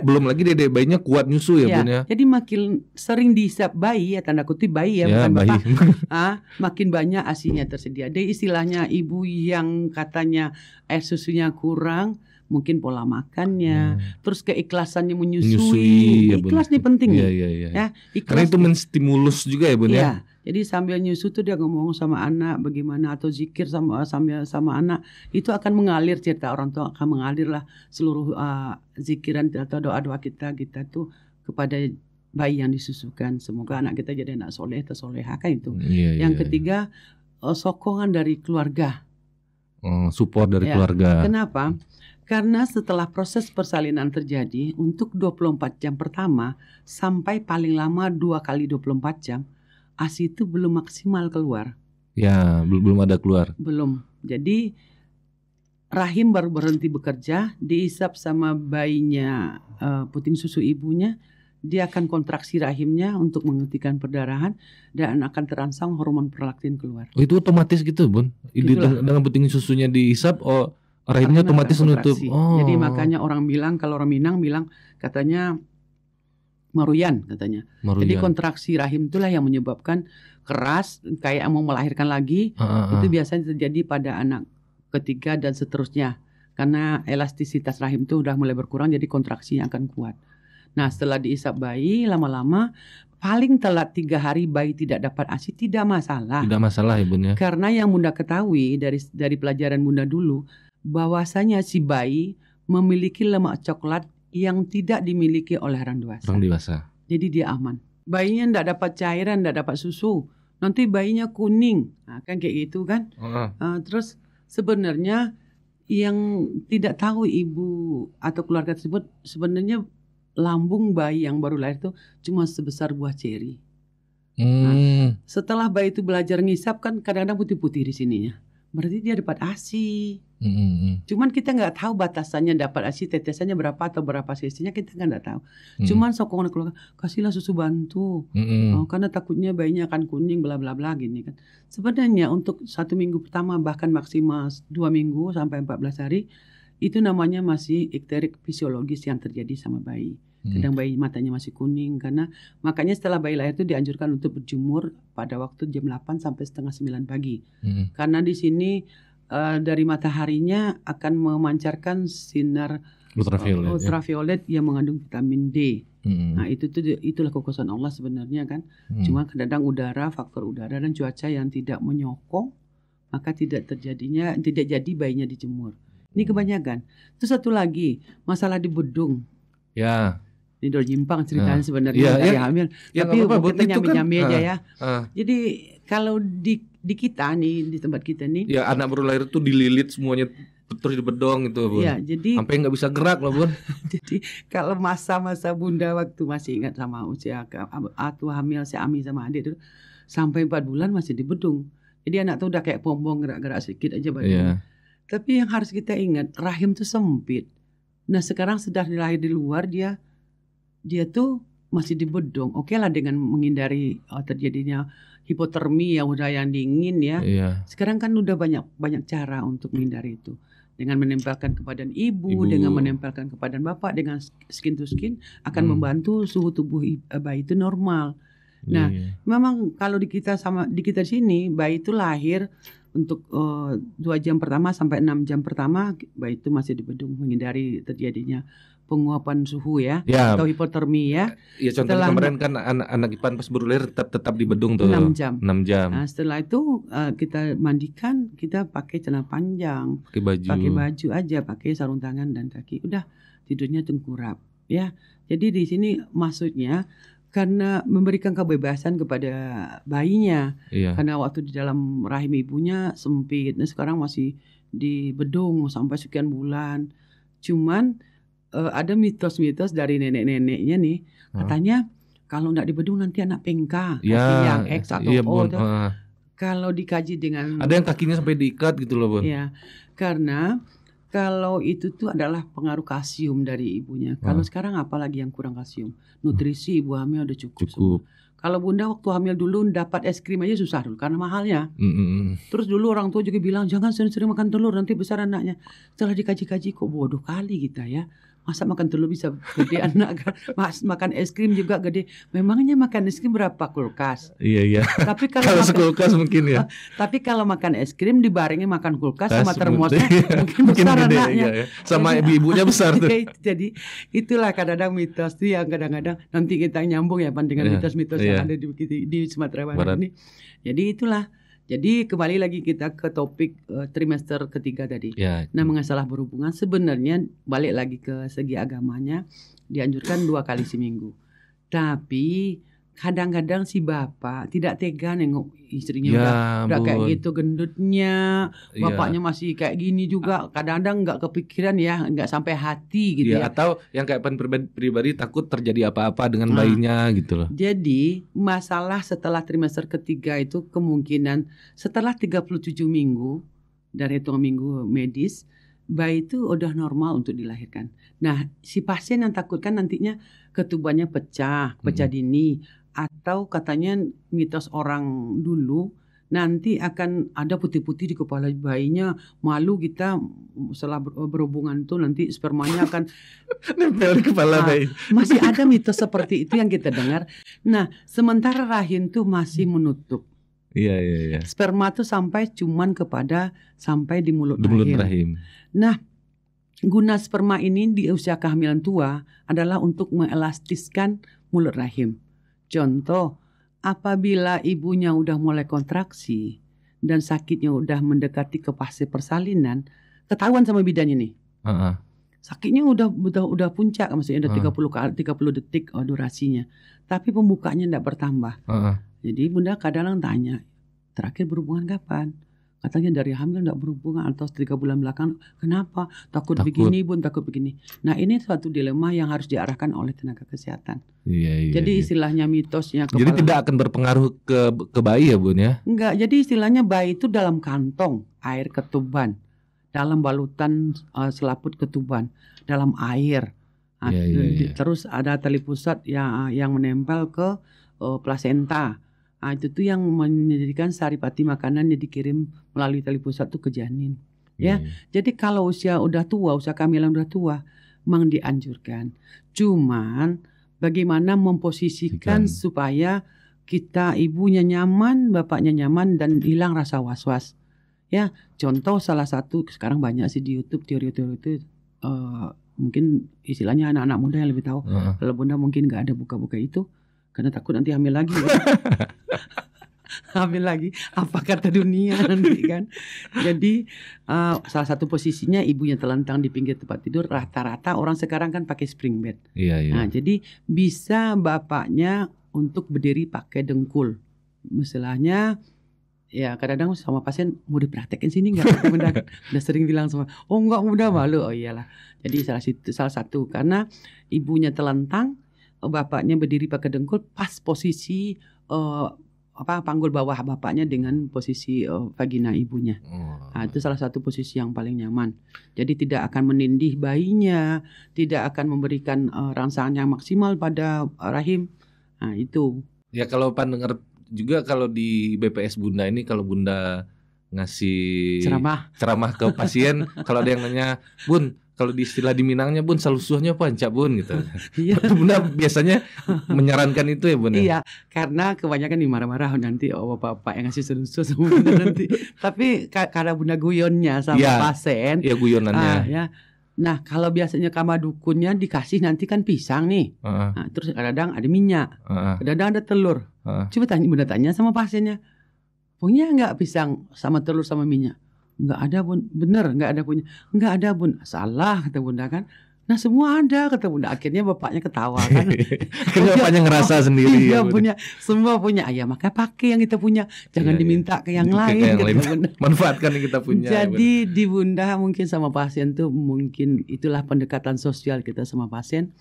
belum lagi dede bayinya kuat nyusu ya, Bun ya. Jadi makin sering dihisap bayi ya, tanda kutip bayi ya, bukan bapak. Makin banyak ASI-nya tersedia. Jadi istilahnya ibu yang katanya air susunya kurang, mungkin pola makannya, terus keikhlasannya menyusui. Ikhlas nih penting nih. Ya, karena itu menstimulus juga ya, Bun ya. Jadi sambil nyusu tuh dia ngomong sama anak bagaimana, atau zikir sama anak, itu akan mengalir, cerita orang tua akan mengalir lah seluruh zikiran atau doa-doa kita tuh kepada bayi yang disusukan. Semoga anak kita jadi anak soleh atau soleha kan itu. Iya, Yang ketiga sokongan dari keluarga. Support dari Ya. keluarga. Kenapa? Karena setelah proses persalinan terjadi untuk 24 jam pertama sampai paling lama 2 kali 24 jam, ASI itu belum maksimal keluar. Ya, belum ada keluar. Belum. Jadi rahim baru berhenti bekerja, diisap sama bayinya puting susu ibunya, dia akan kontraksi rahimnya untuk menghentikan perdarahan dan akan terangsang hormon prolaktin keluar. Oh, itu otomatis gitu, Bun. Itulah. Dengan puting susunya dihisap, rahimnya Karena otomatis akan menutup. kontraksi. Jadi makanya orang bilang, kalau orang Minang bilang katanya maruyan katanya. Maruyan. Jadi kontraksi rahim itulah yang menyebabkan keras kayak mau melahirkan lagi. Itu biasanya terjadi pada anak ketiga dan seterusnya. Karena elastisitas rahim itu udah mulai berkurang, jadi kontraksinya akan kuat. Nah, setelah diisap bayi, lama-lama paling telat 3 hari bayi tidak dapat ASI tidak masalah. Tidak masalah ya, Bun ya. Karena yang Bunda ketahui dari pelajaran Bunda dulu, bahwasanya si bayi memiliki lemak coklat yang tidak dimiliki oleh orang dewasa. Orang dewasa. Jadi dia aman. Bayinya tidak dapat cairan, tidak dapat susu. Nanti bayinya kuning. Nah, kan kayak gitu kan. Terus sebenarnya yang tidak tahu ibu atau keluarga tersebut, sebenarnya lambung bayi yang baru lahir itu cuma sebesar buah ceri. Setelah bayi itu belajar ngisap kan kadang-kadang putih-putih di sininya. Berarti dia dapat ASI. Cuman kita nggak tahu batasannya dapat ASI tetesannya berapa atau berapa cc-nya, kita kan nggak tahu. Cuman sokongan keluarga, kasihlah susu bantu. Karena takutnya bayinya akan kuning bla bla bla gini kan. Sebenarnya untuk 1 minggu pertama bahkan maksimal 2 minggu sampai 14 hari itu namanya masih ikterik fisiologis yang terjadi sama bayi. Kadang bayi matanya masih kuning karena makanya setelah bayi lahir itu dianjurkan untuk berjemur pada waktu jam 8 sampai setengah 9 pagi. Karena di sini dari mataharinya akan memancarkan sinar ultraviolet yang mengandung vitamin D. Nah, itulah kekuasaan Allah sebenarnya kan. Cuma kadang faktor udara dan cuaca yang tidak menyokong, maka tidak jadi bayinya dijemur. Ini kebanyakan. Terus satu lagi, masalah di bedung. Ya. Ini udah nyimpang ceritanya sebenarnya dari hamil. Tapi kita nyambi-nyambi aja ya. Jadi kalau di kita nih, di tempat kita nih. Ya, anak baru lahir tuh dililit semuanya terus dibedong gitu, Bun. Ya, jadi sampai nggak bisa gerak loh, Bun. Jadi kalau masa-masa Bunda waktu masih ingat sama usia atau hamil si Ami sama adik itu sampai 4 bulan masih di bedung. Jadi anak tuh udah kayak pompong, gerak-gerak sedikit aja badannya. Tapi yang harus kita ingat, rahim tuh sempit. Nah, sekarang sudah lahir di luar, dia tuh masih di bedung. Oke lah dengan menghindari terjadinya hipotermi yang udah yang dingin ya. Sekarang kan udah banyak cara untuk menghindari itu. Dengan menempelkan ke badan ibu, dengan menempelkan ke badan bapak, dengan skin to skin akan membantu suhu tubuh bayi itu normal. Nah, memang kalau di kita di sini bayi itu lahir untuk 2 jam pertama sampai 6 jam pertama bayi itu masih di bedung menghindari terjadinya penguapan suhu ya atau hipotermi ya. Iya, contohnya kemarin kan anak Ipan pas baru lahir tetap di bedung tuh 6 jam. Nah, setelah itu kita mandikan, kita pakai celana panjang, pakai baju aja, pakai sarung tangan dan kaki. Udah tidurnya tengkurap ya. Jadi di sini maksudnya karena memberikan kebebasan kepada bayinya. Karena waktu di dalam rahim ibunya sempit. Nah, sekarang masih di bedung sampai sekian bulan. Cuman ada mitos-mitos dari nenek-neneknya nih, katanya kalau nggak di bedung nanti anak pengka, kaki yang X atau O. Kalau dikaji dengan ada yang kakinya sampai diikat gitu loh, Bun. Ya, karena kalau itu tuh adalah pengaruh kalsium dari ibunya. Kalau sekarang apalagi yang kurang kalsium, nutrisi ibu hamil udah cukup. Kalau Bunda waktu hamil dulu dapat es krim aja susah dulu karena mahalnya. Terus dulu orang tua juga bilang jangan sering-sering makan telur nanti besar anaknya. Setelah dikaji-kaji kok bodoh kali kita ya. Masa makan telur bisa gede anak kan? Makan es krim juga gede. Memangnya makan es krim berapa kulkas? Iya. Tapi kalau sekulkas mungkin ya. Tapi kalau makan es krim dibarengi makan kulkas sama termosnya mungkin besar gede, anaknya. Iya. Sama ibunya besar tuh. Jadi itulah kadang-kadang mitos tuh yang kadang-kadang nanti kita nyambung ya dengan mitos-mitos yang ada di Sumatera Barat ini. Jadi itulah. Jadi kembali lagi kita ke topik trimester ketiga tadi. Nah, masalah berhubungan sebenarnya balik lagi ke segi agamanya dianjurkan 2 kali seminggu. Tapi kadang-kadang si bapak tidak tega nengok istrinya Ya udah kayak ampun. gitu gendutnya, Iya. bapaknya masih kayak gini juga. Kadang-kadang nggak kepikiran ya, nggak sampai hati gitu Iya, ya. atau yang kayak Pan pribadi takut terjadi apa-apa dengan Nah. bayinya gitu loh. Jadi masalah setelah trimester ketiga itu kemungkinan setelah 37 minggu dari hitungan minggu medis, bayi itu udah normal untuk dilahirkan. Nah, si pasien yang takutkan nantinya ketubannya pecah dini, atau katanya mitos orang dulu nanti akan ada putih-putih di kepala bayinya, malu kita setelah berhubungan tuh nanti spermanya akan Nempel di kepala bayi. masih ada mitos seperti itu yang kita dengar. Nah, sementara rahim tuh masih menutup. Iya. Sperma tuh sampai di mulut Di mulut rahim. rahim. Nah, guna sperma ini di usia kehamilan tua adalah untuk mengelastiskan mulut rahim. Contoh, apabila ibunya udah mulai kontraksi dan sakitnya udah mendekati ke fase persalinan, ketahuan sama bidannya nih. Heeh. Sakitnya udah puncak, maksudnya udah 30 detik durasinya. Tapi pembukanya enggak bertambah. Heeh. Jadi bunda kadang tanya, terakhir berhubungan kapan? Katanya dari hamil enggak berhubungan atau 3 bulan belakang. Kenapa? Takut begini bun, takut begini. Nah, ini suatu dilema yang harus diarahkan oleh tenaga kesehatan. Iya. Jadi istilahnya mitosnya Jadi tidak akan berpengaruh ke bayi ya Bun ya? Enggak, jadi istilahnya bayi itu dalam kantong air ketuban, dalam balutan selaput ketuban, dalam air. Iya. Terus ada tali pusat yang menempel ke plasenta. Itu tuh yang menjadikan saripati makanan yang dikirim melalui tali pusat tuh ke janin. Ya. Jadi kalau usia kehamilan udah tua, memang dianjurkan. Cuman bagaimana memposisikan supaya kita ibunya nyaman, bapaknya nyaman dan hilang rasa was-was. Ya, contoh salah satu sekarang banyak sih di YouTube teori-teori itu mungkin istilahnya anak-anak muda yang lebih tahu. Kalau bunda mungkin nggak ada buka-buka itu karena takut nanti hamil lagi. Ya. Hamil lagi, apa kata dunia nanti kan. Jadi salah satu posisinya ibunya telentang di pinggir tempat tidur. Rata-rata orang sekarang kan pakai spring bed. Iya. Nah, jadi bisa bapaknya untuk berdiri pakai dengkul. Misalnya ya kadang-kadang sama pasien mau dipraktekin sini nggak? Udah sering bilang sama, oh enggak mudah malu. Oh iyalah. Jadi salah satu karena ibunya telentang, bapaknya berdiri pakai dengkul pas posisi panggul bawah bapaknya dengan posisi vagina ibunya. Nah, itu salah satu posisi yang paling nyaman. Jadi tidak akan menindih bayinya, tidak akan memberikan rangsangan yang maksimal pada rahim. Nah, itu. Ya kalau Pan dengar juga kalau di BPS Bunda ini kalau Bunda ngasih ceramah ke pasien kalau ada yang nanya, "Bun, kalau di istilah di Minangnya Bun, salusuhnya apa Encak Bun?" gitu. Iya. Bunda biasanya menyarankan itu ya Bun ya? Iya, karena kebanyakan dimarah-marah nanti bapak yang ngasih salusuh sama Bunda nanti. Tapi karena Bunda guyonnya sama pasien. Iya guyonannya. Ya. Nah, kalau biasanya kamar dukunnya dikasih nanti kan pisang nih. Nah, terus kadang ada minyak, kadang ada telur. Coba Bunda tanya sama pasiennya, punya nggak pisang sama telur sama minyak? Nggak ada Bun, bener nggak ada punya. Nggak ada Bun, salah kata Bunda kan. Nah semua ada kata Bunda. Akhirnya bapaknya ketawa kan. Akhirnya bapaknya ngerasa sendiri. Iya punya, semua punya. Ya maka pakai yang kita punya, jangan diminta ke yang lain. Bunda. Manfaatkan yang kita punya. Jadi di Bunda mungkin sama pasien tuh mungkin itulah pendekatan sosial kita sama pasien.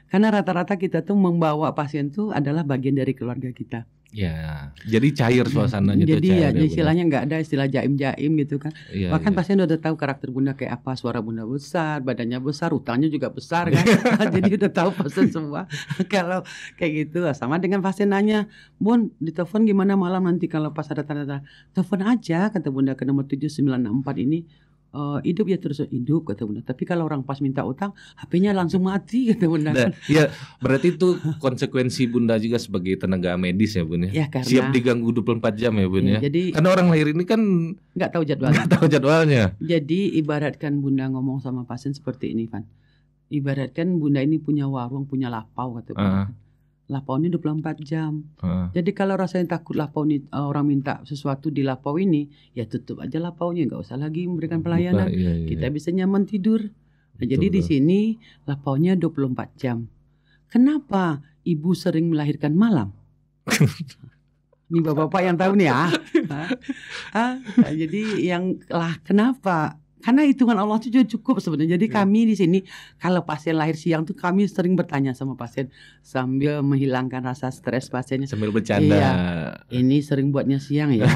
Karena rata-rata kita tuh membawa pasien tuh adalah bagian dari keluarga kita. Ya, jadi cair suasananya. Jadi cair, ya istilahnya nggak ada istilah jaim-jaim gitu kan. Bahkan iya. pasien udah tahu karakter Bunda kayak apa, suara Bunda besar, badannya besar, utangnya juga besar kan. Jadi udah tahu pasien semua. Kalau kayak gitu sama dengan pasien nanya, "Bun, ditelepon gimana malam nanti kalau pas ada tanda-tanda?" "Telepon aja," kata Bunda ke nomor 7964 ini. Hidup ya terus hidup kata Bunda. Tapi kalau orang pas minta utang, HP-nya langsung mati kata Bunda. Ya, berarti itu konsekuensi Bunda juga sebagai tenaga medis ya Bun ya. Karena, siap diganggu 24 jam ya Bun ya. Jadi karena orang lahir ini kan nggak tahu jadwalnya. Jadi ibaratkan Bunda ngomong sama pasien seperti ini, Van. Ibaratkan Bunda ini punya warung, punya lapau kata Bunda. Lapau ini 24 jam. Jadi kalau rasanya takut lapau ini orang minta sesuatu di lapau ini, ya tutup aja lapaunya, nggak usah lagi memberikan pelayanan. Kita bisa nyaman tidur. Nah, jadi di sini lapaunya 24 jam. Kenapa? ibu sering melahirkan malam. Ini bapak-bapak yang tahu nih ya. Jadi yang lah kenapa? Karena hitungan Allah itu juga cukup sebenarnya. Jadi kami di sini kalau pasien lahir siang tuh kami sering bertanya sama pasien sambil menghilangkan rasa stres pasiennya. Sambil bercanda. Iya, ini sering buatnya siang ya.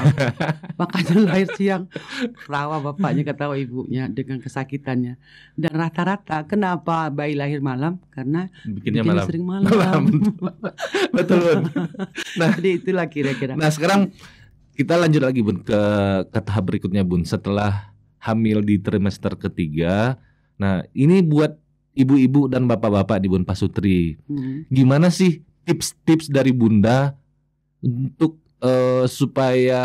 Makanya lahir siang. Rawa bapaknya ketawa ibunya dengan kesakitannya. Dan rata-rata kenapa bayi lahir malam? Karena Bikinnya bikinnya malam. sering malam. Betul, Bun. Nah, Jadi itulah kira-kira. Nah sekarang kita lanjut lagi Bun ke tahap berikutnya Bun. Setelah hamil di trimester ketiga, nah ini buat ibu-ibu dan bapak-bapak di Bun Pasutri, gimana sih tips-tips dari Bunda untuk supaya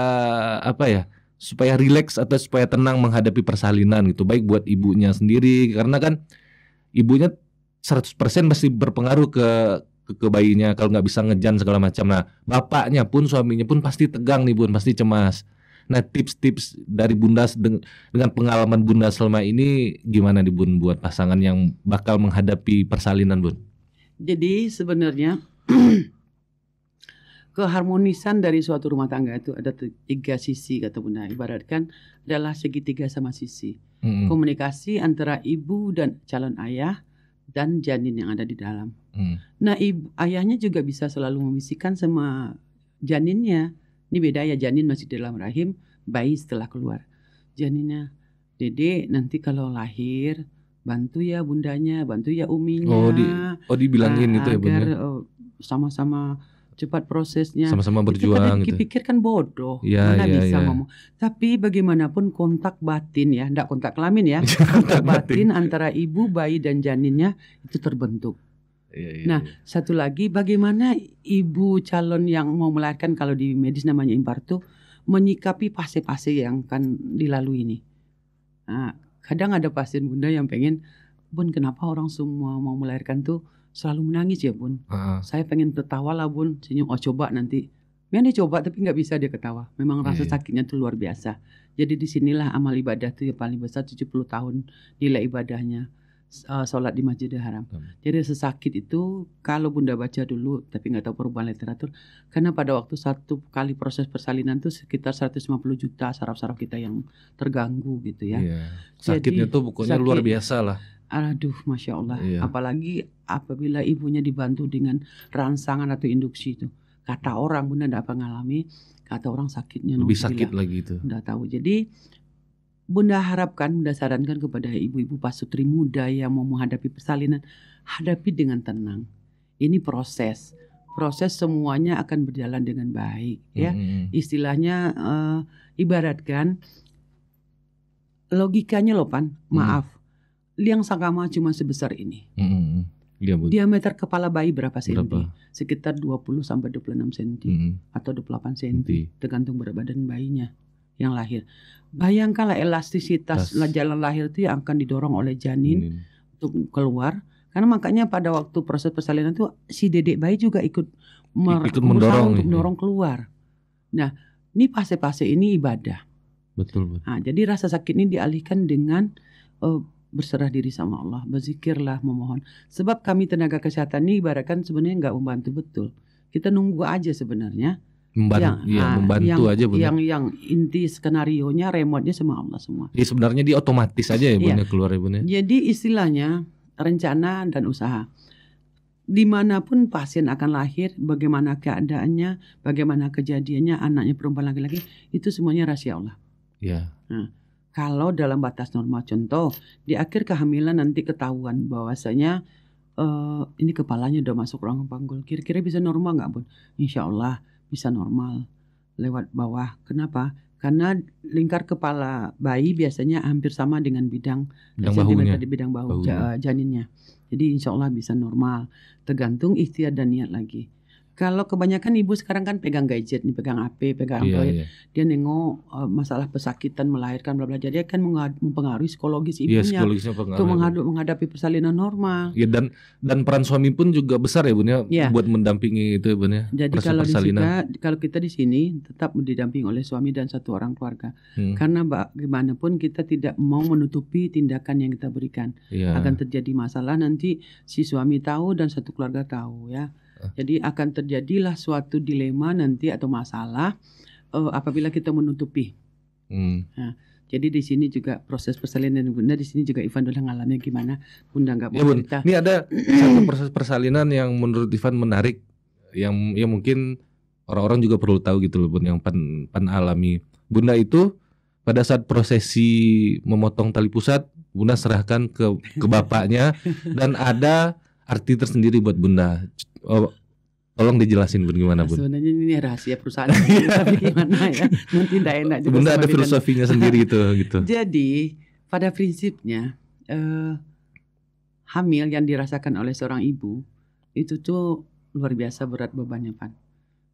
apa ya, supaya rileks atau supaya tenang menghadapi persalinan gitu, baik buat ibunya sendiri karena kan ibunya 100% pasti berpengaruh ke bayinya kalau nggak bisa ngejan segala macam. Nah bapaknya pun suaminya pun pasti tegang nih Bun, pasti cemas. Nah tips-tips dari Bunda dengan pengalaman Bunda selama ini gimana nih Bun buat pasangan yang bakal menghadapi persalinan Bun? Jadi sebenarnya keharmonisan dari suatu rumah tangga itu ada 3 sisi kata Bunda. Ibaratkan adalah segitiga sama sisi. Komunikasi antara ibu dan calon ayah dan janin yang ada di dalam. Nah ayahnya juga bisa selalu membisikkan sama janinnya. Ini beda ya, janin masih di dalam rahim, bayi setelah keluar. Janinnya, Dede nanti kalau lahir bantu ya bundanya, bantu ya uminya. Dibilangin itu ya Bun agar ya? Sama-sama cepat prosesnya. Sama-sama berjuang Kita gitu. pikir kan bodoh, Ya, mana bisa ya. ngomong. Tapi bagaimanapun kontak batin ya, enggak kontak kelamin ya, kontak batin antara ibu, bayi dan janinnya itu terbentuk. Nah, satu lagi bagaimana ibu calon yang mau melahirkan, kalau di medis namanya imparto, menyikapi fase-fase yang akan dilalui ini. Nah, kadang ada pasien Bunda yang pengen, Bun kenapa orang semua mau melahirkan tuh selalu menangis ya Bun? Saya pengen tertawa lah Bun, senyum. Oh coba nanti. Memang dia coba tapi nggak bisa dia ketawa. Memang rasa sakitnya tuh luar biasa. Jadi disinilah amal ibadah tuh yang paling besar, 70 tahun nilai ibadahnya. Sholat di Masjidil Haram. Jadi sesakit itu kalau Bunda baca dulu, tapi nggak tahu perubahan literatur, karena pada waktu satu kali proses persalinan itu sekitar 150 juta saraf-saraf kita yang terganggu gitu ya. Sakitnya tuh pokoknya luar biasa lah. Aduh, Masya Allah. Apalagi apabila ibunya dibantu dengan rangsangan atau induksi itu. Kata orang, Bunda tidak mengalami, kata orang sakitnya lebih sakit lagi itu. Bunda tahu. Jadi Bunda harapkan, Bunda sarankan kepada ibu-ibu pasutri muda yang mau menghadapi persalinan, hadapi dengan tenang. Ini proses semuanya akan berjalan dengan baik ya. Istilahnya ibaratkan logikanya loh Pan, maaf. Liang sangkama cuma sebesar ini. Diameter kepala bayi berapa senti? Sekitar 20 sampai 26 cm atau 28 cm, tergantung berat badan bayinya yang lahir. Bayangkanlah elastisitas jalan lahir itu yang akan didorong oleh janin untuk keluar. Karena makanya pada waktu proses persalinan itu si dedek bayi juga ikut mendorong keluar. Nah, ini fase-fase ini ibadah. Betul. Nah, jadi rasa sakit ini dialihkan dengan berserah diri sama Allah, berzikirlah, memohon. Sebab kami tenaga kesehatan ini ibaratkan sebenarnya nggak membantu betul. Kita nunggu aja sebenarnya. Membantu aja Bun. Yang inti skenarionya, remote-nya sama Allah semua. Ya sebenarnya dia otomatis aja ya Bun ya, keluar ya Bun ya. Jadi istilahnya rencana dan usaha. Dimanapun pasien akan lahir, bagaimana keadaannya, bagaimana kejadiannya, anaknya perempuan laki-laki, itu semuanya rahasia Allah. Nah, kalau dalam batas normal, contoh di akhir kehamilan nanti ketahuan bahwasanya ini kepalanya udah masuk ruang panggul, kira-kira bisa normal nggak Bun? Insya Allah bisa normal lewat bawah. Kenapa? Karena lingkar kepala bayi biasanya hampir sama dengan bidang bahunya. Di bidang bahu janinnya. Jadi insya Allah bisa normal. Tergantung ikhtiar dan niat lagi. Kalau kebanyakan ibu sekarang kan pegang gadget nih, pegang HP, pegang Android, dia nengok masalah pesakitan melahirkan bla bla, jadi kan mempengaruhi psikologis ibunya untuk menghadapi persalinan normal. Ya, dan peran suami pun juga besar ya Bun ya, buat mendampingi itu Bun ya. Jadi kalau kita di sini tetap didampingi oleh suami dan satu orang keluarga. Karena bagaimanapun kita tidak mau menutupi tindakan yang kita berikan. Akan terjadi masalah nanti si suami tahu dan satu keluarga tahu ya. Jadi akan terjadilah suatu dilema nanti atau masalah apabila kita menutupi. Nah, jadi di sini juga proses persalinan Bunda, di sini juga Ivan udah ngalamin gimana Bunda nggak mau cerita. Ini ada satu proses persalinan yang menurut Ivan menarik, yang mungkin orang-orang juga perlu tahu gitu loh Bun, yang pan alami. Bunda itu pada saat prosesi memotong tali pusat, Bunda serahkan ke bapaknya dan ada arti tersendiri buat Bunda. Tolong dijelasin Bun gimana Bun? Sebenarnya ini rahasia perusahaan tapi gimana ya, nanti tidak enak juga. Bunda ada filosofinya sendiri gitu. Jadi pada prinsipnya hamil yang dirasakan oleh seorang ibu itu tuh luar biasa berat bebannya Pan.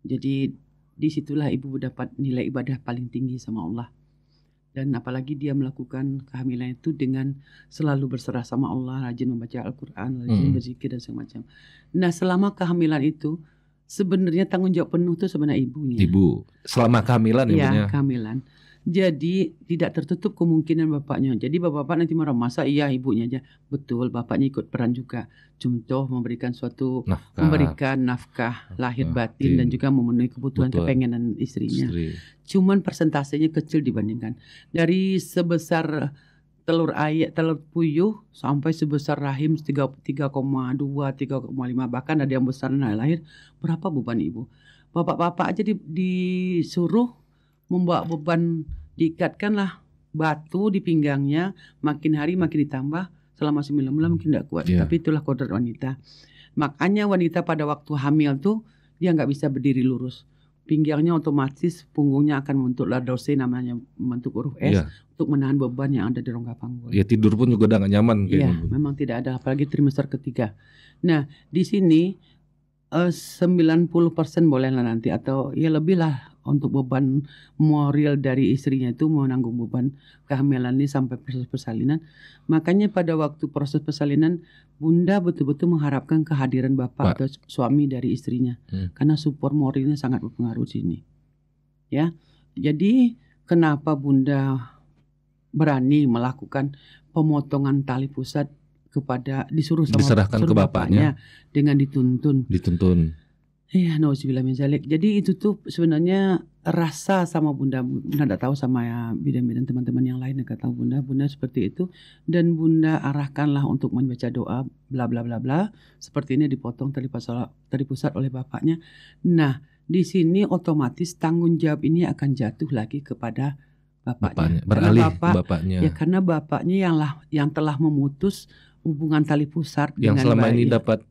Jadi disitulah ibu dapat nilai ibadah paling tinggi sama Allah. Dan apalagi dia melakukan kehamilan itu dengan selalu berserah sama Allah, rajin membaca Al-Quran, rajin berzikir dan semacam. Nah selama kehamilan itu sebenarnya tanggung jawab penuh itu sebenarnya ibunya. Ibu selama kehamilan ya kehamilan. Jadi tidak tertutup kemungkinan bapaknya. Jadi bapak nanti marah, masa iya ibunya aja? Betul, bapaknya ikut peran juga. Contoh memberikan nafkah lahir batin dan juga memenuhi kebutuhan kepengenan istrinya. Cuman persentasenya kecil dibandingkan dari sebesar telur puyuh sampai sebesar rahim 3,2, 3,5, bahkan ada yang besar lahir. Berapa beban ibu? Bapak-bapak aja disuruh membawa beban, diikatkanlah batu di pinggangnya, makin hari makin ditambah, selama 9 bulan mungkin tidak kuat. Tapi itulah kodrat wanita. Makanya wanita pada waktu hamil tuh dia nggak bisa berdiri lurus, pinggangnya otomatis punggungnya akan membentuk lardose, namanya membentuk huruf S untuk menahan beban yang ada di rongga panggul. Ya tidur pun juga udah nggak nyaman. Iya, memang tidak ada, apalagi trimester ketiga. Nah di sini 90% bolehlah nanti atau ya lebih lah untuk beban moral dari istrinya itu menanggung beban kehamilan ini sampai proses persalinan. Makanya pada waktu proses persalinan Bunda betul-betul mengharapkan kehadiran bapak atau suami dari istrinya, karena support moralnya sangat berpengaruh di sini. Ya, jadi kenapa Bunda berani melakukan pemotongan tali pusat diserahkan ke bapaknya dengan dituntun. Iya, nauzubillah min dzalik. Jadi itu tuh sebenarnya rasa sama Bunda enggak tahu sama ya bidan-bidan teman-teman yang lain enggak tahu Bunda seperti itu, dan Bunda arahkanlah untuk membaca doa bla bla bla bla. Seperti ini dipotong tali pusat oleh bapaknya. Nah, di sini otomatis tanggung jawab ini akan jatuh lagi kepada bapaknya. Beralih bapaknya. Ya karena bapaknya yang telah memutus hubungan tali pusat yang dengan selama ini dapat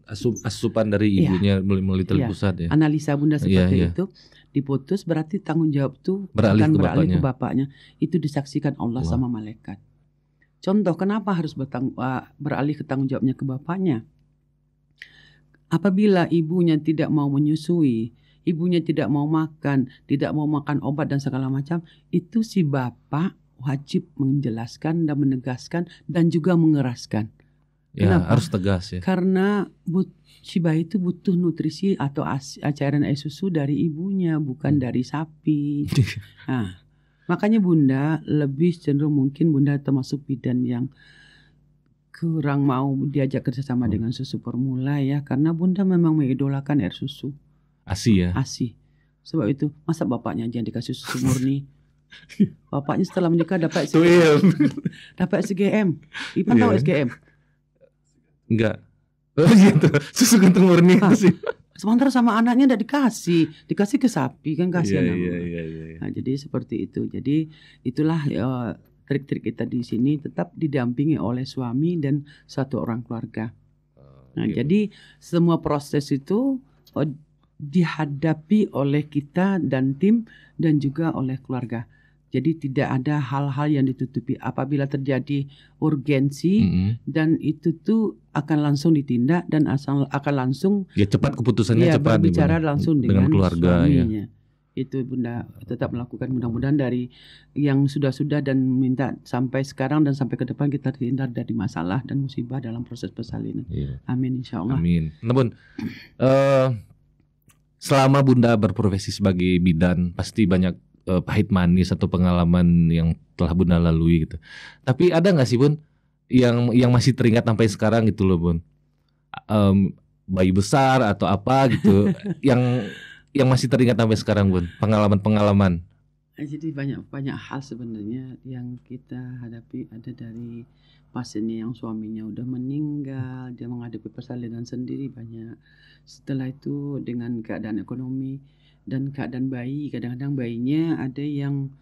asupan dari ibunya melalui tali pusat ya. Analisa Bunda seperti itu diputus, berarti tanggung jawab itu akan beralih ke bapaknya. Itu disaksikan Allah sama malaikat. Contoh kenapa harus beralih ke tanggung jawabnya ke bapaknya? Apabila ibunya tidak mau menyusui, ibunya tidak mau makan obat dan segala macam, itu si bapak wajib menjelaskan dan menegaskan dan juga mengeraskan. Kenapa? Harus tegas ya. Karena si bayi itu butuh nutrisi atau cairan air susu dari ibunya, bukan dari sapi. Nah, makanya Bunda lebih cenderung mungkin Bunda termasuk bidan yang kurang mau diajak kerjasama dengan susu formula ya, karena Bunda memang mengidolakan air susu. ASI ya. ASI. Sebab itu masa bapaknya aja yang dikasih susu murni. Bapaknya setelah menikah dapat SGM. Ipan tahu SGM? Enggak. Gitu. Susu kental murni itu sih. Sementara sama anaknya udah dikasih ke sapi kan, kasihan. Iya. Nah, jadi seperti itu. Jadi itulah trik-trik kita di sini, tetap didampingi oleh suami dan satu orang keluarga. Nah, jadi semua proses itu dihadapi oleh kita dan tim dan juga oleh keluarga. Jadi tidak ada hal-hal yang ditutupi. Apabila terjadi urgensi dan itu tuh akan langsung ditindak dan akan langsung cepat keputusannya cepat berbicara langsung dengan keluarga suaminya. Itu Bunda tetap melakukan, mudah-mudahan dari yang sudah-sudah dan minta sampai sekarang dan sampai ke depan kita terhindar dari masalah dan musibah dalam proses persalinan. Amin insyaallah. Amin. Nah Bun, selama Bunda berprofesi sebagai bidan pasti banyak pahit manis atau pengalaman yang telah Bunda lalui gitu. Tapi ada nggak sih Bun yang masih teringat sampai sekarang gitu loh Bun? bayi besar atau apa gitu yang masih teringat sampai sekarang, Bun? Pengalaman-pengalaman. Jadi banyak hal sebenarnya yang kita hadapi, ada dari pasiennya yang suaminya udah meninggal, dia menghadapi persalinan sendiri banyak. Setelah itu dengan keadaan ekonomi dan keadaan bayi, kadang-kadang bayinya ada yang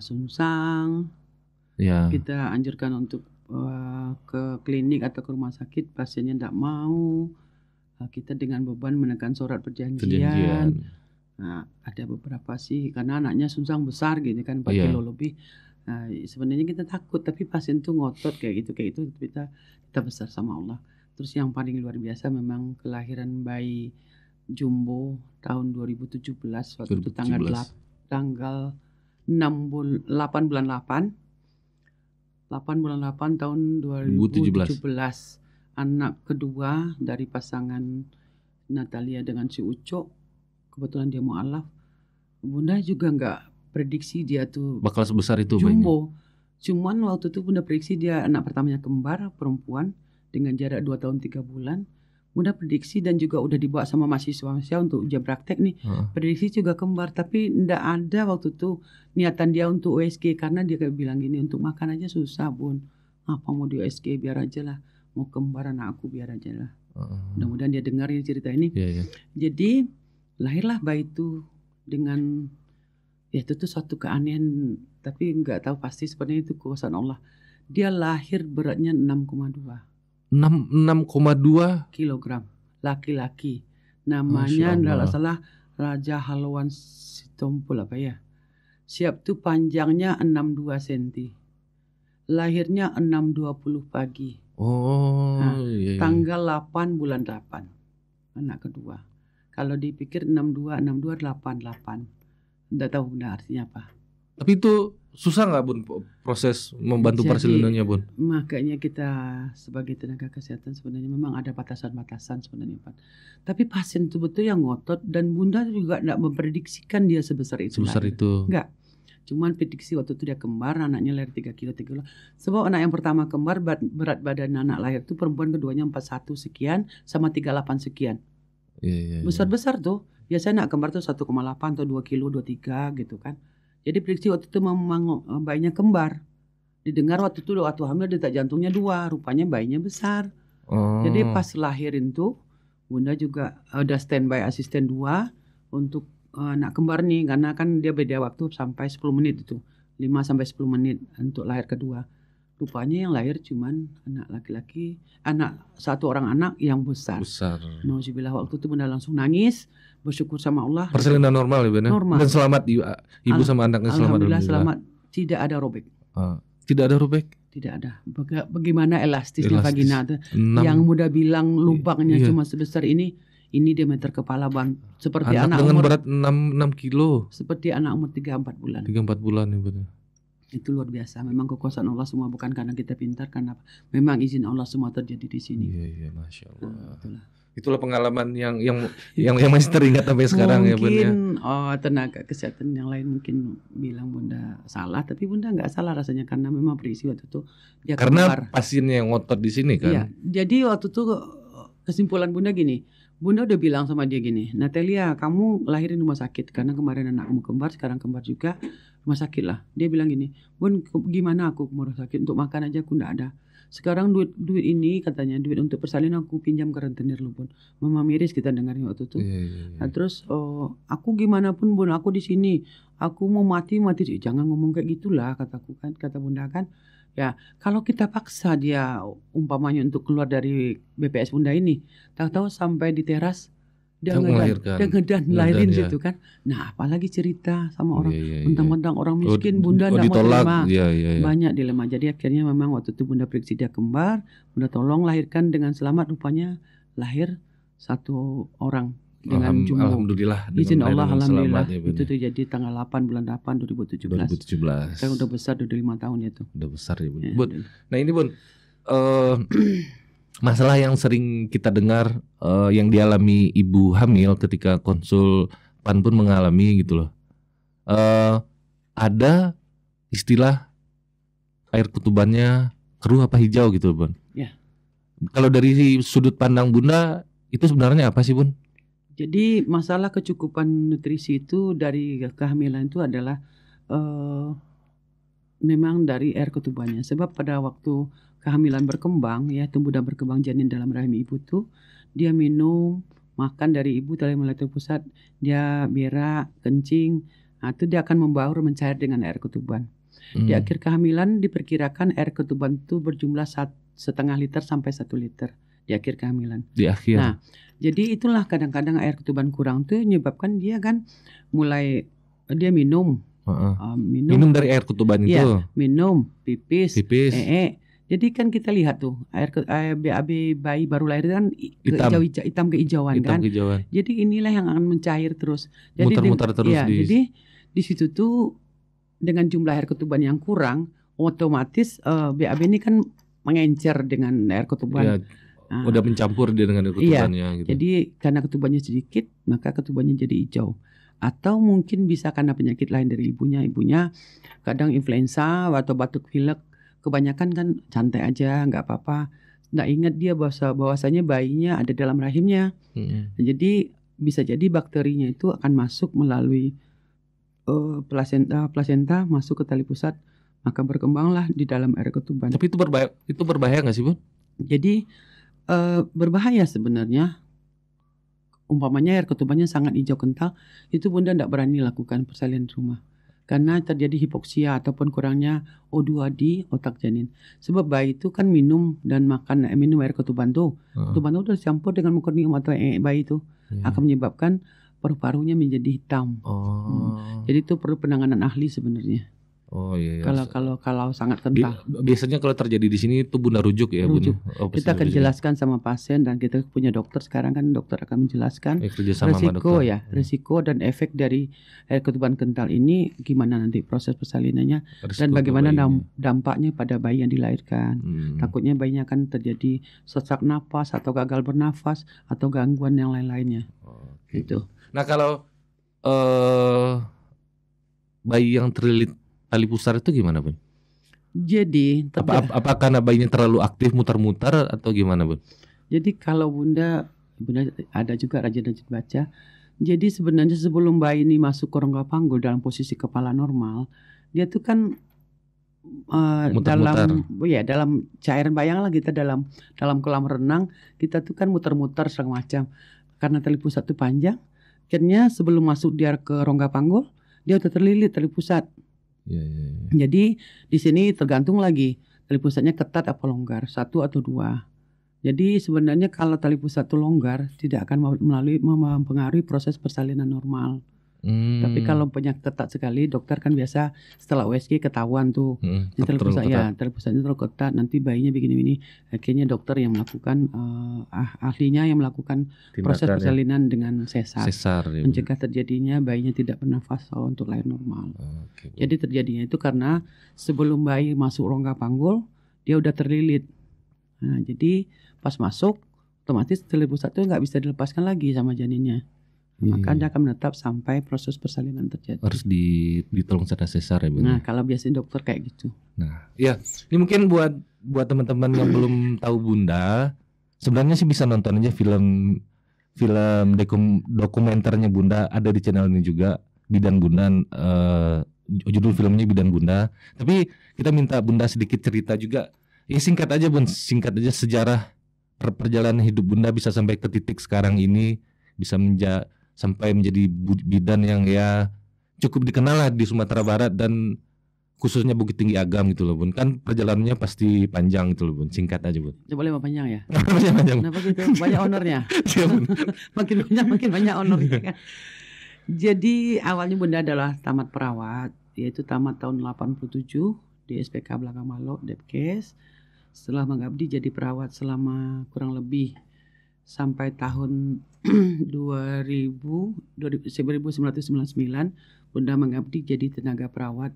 sungsang. Ya. Kita anjurkan untuk ke klinik atau ke rumah sakit, pasiennya tidak mau. Kita dengan beban menekan surat perjanjian. Nah, ada beberapa sih karena anaknya sungsang besar gitu kan, 4 kilo lebih. Nah, sebenarnya kita takut, tapi pasien tuh ngotot kayak gitu kita besar sama Allah. Terus yang paling luar biasa memang kelahiran bayi jumbo tahun 2017 waktu itu tanggal 8 bulan 8 tahun 2017. Anak kedua dari pasangan Natalia dengan si Uco, kebetulan dia mualaf. Bunda juga nggak prediksi dia tuh bakal sebesar itu jumbo. Cuman waktu itu Bunda prediksi dia anak pertamanya kembar perempuan dengan jarak 2 tahun 3 bulan. Bunda prediksi dan juga udah dibawa sama mahasiswa untuk ujian praktek nih. Prediksi juga kembar, tapi ndak ada waktu itu niatan dia untuk USG karena dia kayak bilang gini, untuk makan aja susah, Bun. Apa mau di USG, biar aja lah. Mau kembar anak aku, biar aja lah. Mudah-mudahan dia dengar ini cerita ini. Jadi lahirlah bayi itu dengan itu tuh suatu keanehan, tapi nggak tahu pasti sebenarnya itu kuasa Allah. Dia lahir beratnya 6,2 kilogram, laki-laki. Namanya adalah salah Raja Halwan Sitompul apa ya. Siap tuh panjangnya 62 cm. Lahirnya 6.20 pagi. Tanggal 8 bulan 8. Anak kedua. Kalau dipikir 62 88. Enggak tahu benar artinya apa. Tapi itu susah nggak, Bun, proses membantu persalinannya, Bun? Makanya kita sebagai tenaga kesehatan sebenarnya memang ada batasan-batasan sebenarnya, Pak. Tapi pasien itu betul yang ngotot, dan Bunda juga tidak memprediksikan dia sebesar itu. Enggak. Cuman prediksi waktu itu dia kembar, anaknya lahir 3 kilo. Sebab anak yang pertama kembar, berat badan anak lahir itu perempuan keduanya 41 sekian sama 38 sekian. Besar-besar tuh. Biasanya anak kembar tuh 1,8 atau 2 kilo, 23 gitu kan. Jadi prediksi waktu itu memang bayinya kembar. Didengar waktu itu waktu hamil detak jantungnya 2, rupanya bayinya besar. Jadi pas lahirin tuh Bunda juga ada standby asisten 2 untuk anak kembar nih, karena kan dia beda waktu sampai 10 menit itu. 5 sampai 10 menit untuk lahir kedua. Rupanya yang lahir cuman anak laki-laki, satu orang anak yang besar. Nauzubillah, waktu itu Bunda langsung nangis, bersyukur sama Allah. Persalinan normal ya, benar. Dan selamat ibu sama anaknya selamat. Alhamdulillah selamat, tidak ada robek. Tidak ada robek? Tidak ada. Bagaimana elastisnya vagina itu? Yang mudah bilang lubangnya cuma sebesar ini diameter kepala seperti anak dengan umur berat 6 kilo. Seperti anak umur 3-4 bulan. 3-4 bulan ya, betul. Itu luar biasa. Memang kekuasaan Allah semua, bukan karena kita pintar, karena memang izin Allah semua terjadi di sini. Iya, Masya Allah. Itulah pengalaman yang masih teringat sampai sekarang ya, Bun. Mungkin tenaga kesehatan yang lain mungkin bilang Bunda salah, tapi Bunda nggak salah rasanya, karena memang berisi waktu itu dia karena pasiennya yang ngotot di sini kan. Iya. Jadi waktu itu kesimpulan Bunda gini. Bunda udah bilang sama dia gini, Natalia, kamu lahirin rumah sakit karena kemarin anakmu kembar, sekarang kembar juga, rumah sakit lah. Dia bilang gini, Bun, gimana aku ke rumah sakit, untuk makan aja aku nggak ada. Sekarang duit ini katanya, duit untuk persalinan aku pinjam ke rentenir lu, Bun. Mama miris kita dengarnya waktu itu. Nah, terus aku gimana pun, Bun, aku di sini, aku mau mati. Jangan ngomong kayak gitulah, kataku kan, kata Bunda kan. Ya, kalau kita paksa dia umpamanya untuk keluar dari BPS Bunda ini, tahu-tahu sampai di teras dia ngedan lahirin situ kan. Nah, apalagi cerita sama orang mentang-mentang orang miskin, Bunda enggak mau terima. Banyak dilema. Jadi akhirnya memang waktu itu Bunda periksa dia kembar, Bunda tolong lahirkan dengan selamat, rupanya lahir satu orang dengan jumbo. Alhamdulillah, izin Allah, alhamdulillah. Itu terjadi tanggal 8 bulan 8 2017. Sekarang udah besar, udah 5 tahun ya tuh. Udah besar ya, Bun. Nah ini, Bun, masalah yang sering kita dengar yang dialami ibu hamil ketika konsul PAN pun mengalami gitu loh. Ada istilah air ketubannya keruh apa hijau gitu, Bun. Ya. Kalau dari sudut pandang Bunda, Itu sebenarnya apa sih, Bun? Jadi masalah kecukupan nutrisi itu dari kehamilan itu adalah memang dari air ketubannya. Sebab pada waktu kehamilan berkembang ya, tumbuh dan berkembang janin dalam rahim ibu tuh, dia minum, makan dari ibu dari mulai pusat, dia berak, kencing, nah, itu dia akan membaur mencair dengan air ketuban. Di akhir kehamilan diperkirakan air ketuban itu berjumlah 1,5 liter sampai 1 liter di akhir kehamilan. Di akhir. Nah, jadi itulah kadang-kadang air ketuban kurang tuh menyebabkan dia kan mulai dia minum minum dari air ketuban itu. Iya, minum, pipis. Jadi kan kita lihat tuh air BAB bayi baru lahir kan hitam kehijauan kan. Jadi inilah yang akan mencair terus. Jadi muter-muter terus. Ya, jadi di situ tuh dengan jumlah air ketuban yang kurang, otomatis BAB ini kan mengencer dengan air ketuban. Ya, udah mencampur dia dengan air ketubannya. Iya, gitu. jadi karena ketubannya sedikit, maka ketubannya jadi hijau. Atau mungkin bisa karena penyakit lain dari ibunya kadang influenza atau batuk pilek, kebanyakan kan santai aja, nggak apa-apa, nggak ingat dia bahwasanya bayinya ada dalam rahimnya. Jadi bisa jadi bakterinya itu akan masuk melalui plasenta masuk ke tali pusat, maka berkembanglah di dalam air ketuban. Tapi itu berbahaya nggak sih, Bun? Jadi berbahaya sebenarnya. Umpamanya air ketubannya sangat hijau kental, itu Bunda tidak berani lakukan persalinan rumah karena terjadi hipoksia ataupun kurangnya O2 di otak janin. Sebab bayi itu kan minum air ketuban tuh. Ketuban itu tercampur dengan mukornium atau bayi itu akan menyebabkan paru-parunya menjadi hitam. Jadi itu perlu penanganan ahli sebenarnya. Oh iya. Kalau sangat kental. Biasanya kalau terjadi di sini itu Bunda rujuk ya, Rujuk. Bun. Kita akan jelaskan sama pasien dan kita punya dokter sekarang kan dokter akan menjelaskan risiko dan efek dari air ketuban kental ini gimana nanti proses persalinannya dan bagaimana dampaknya pada bayi yang dilahirkan. Takutnya bayinya akan terjadi sesak napas atau gagal bernafas atau gangguan yang lain-lainnya. Gitu. Nah kalau bayi yang terlilit tali pusar itu gimana, Bun? Jadi apa karena bayinya terlalu aktif muter-muter atau gimana, Bun? Jadi kalau Bunda ada juga rajin-rajin baca. Jadi sebenarnya sebelum bayi ini masuk ke rongga panggul dalam posisi kepala normal, dia tuh kan dalam cairan, bayanglah kita dalam kolam renang, kita tuh kan muter-muter segala macam. Karena tali pusat itu panjang, akhirnya sebelum masuk dia ke rongga panggul, dia udah terlilit tali pusat. Jadi di sini tergantung lagi tali pusatnya ketat apa longgar, 1 atau 2. Jadi sebenarnya kalau tali pusat itu longgar tidak akan mempengaruhi proses persalinan normal. Tapi kalau penyakit ketat sekali, dokter kan biasa setelah USG ketahuan tuh tali pusatnya terlalu ketat, nanti bayinya begini-begini. Akhirnya dokter yang melakukan ahlinya yang melakukan proses persalinan dengan sesar mencegah terjadinya bayinya tidak bernafas untuk lahir normal. Jadi terjadinya itu karena sebelum bayi masuk rongga panggul dia udah terlilit. Nah, jadi pas masuk otomatis tali pusat itu nggak bisa dilepaskan lagi sama janinnya. Maka dia akan menetap sampai proses persalinan terjadi. Harus ditolong secara sesar ya, Bun. Nah, kalau biasanya dokter kayak gitu. Nah, ya, ini mungkin buat teman-teman yang belum tahu Bunda, sebenarnya sih bisa nonton aja film dokumenternya Bunda, ada di channel ini juga, Bidan Bunda, judul filmnya Bidan Bunda. Tapi kita minta Bunda sedikit cerita juga. Ya singkat aja, Bun, sejarah perjalanan hidup Bunda bisa sampai ke titik sekarang ini, bisa sampai menjadi bidan yang ya cukup dikenal lah di Sumatera Barat dan khususnya Bukit Tinggi Agam gitu loh, Bun. Kan perjalanannya pasti panjang gitu loh, Bun. Singkat aja, Bun. Boleh panjang ya? Panjang. Kenapa gitu? Banyak honornya. makin banyak honornya kan. Jadi awalnya Bunda adalah tamat perawat, yaitu tamat tahun 87 di SPK Belakang Malo, Depkes. Setelah mengabdi jadi perawat selama kurang lebih sampai tahun 1999 Bunda mengabdi jadi tenaga perawat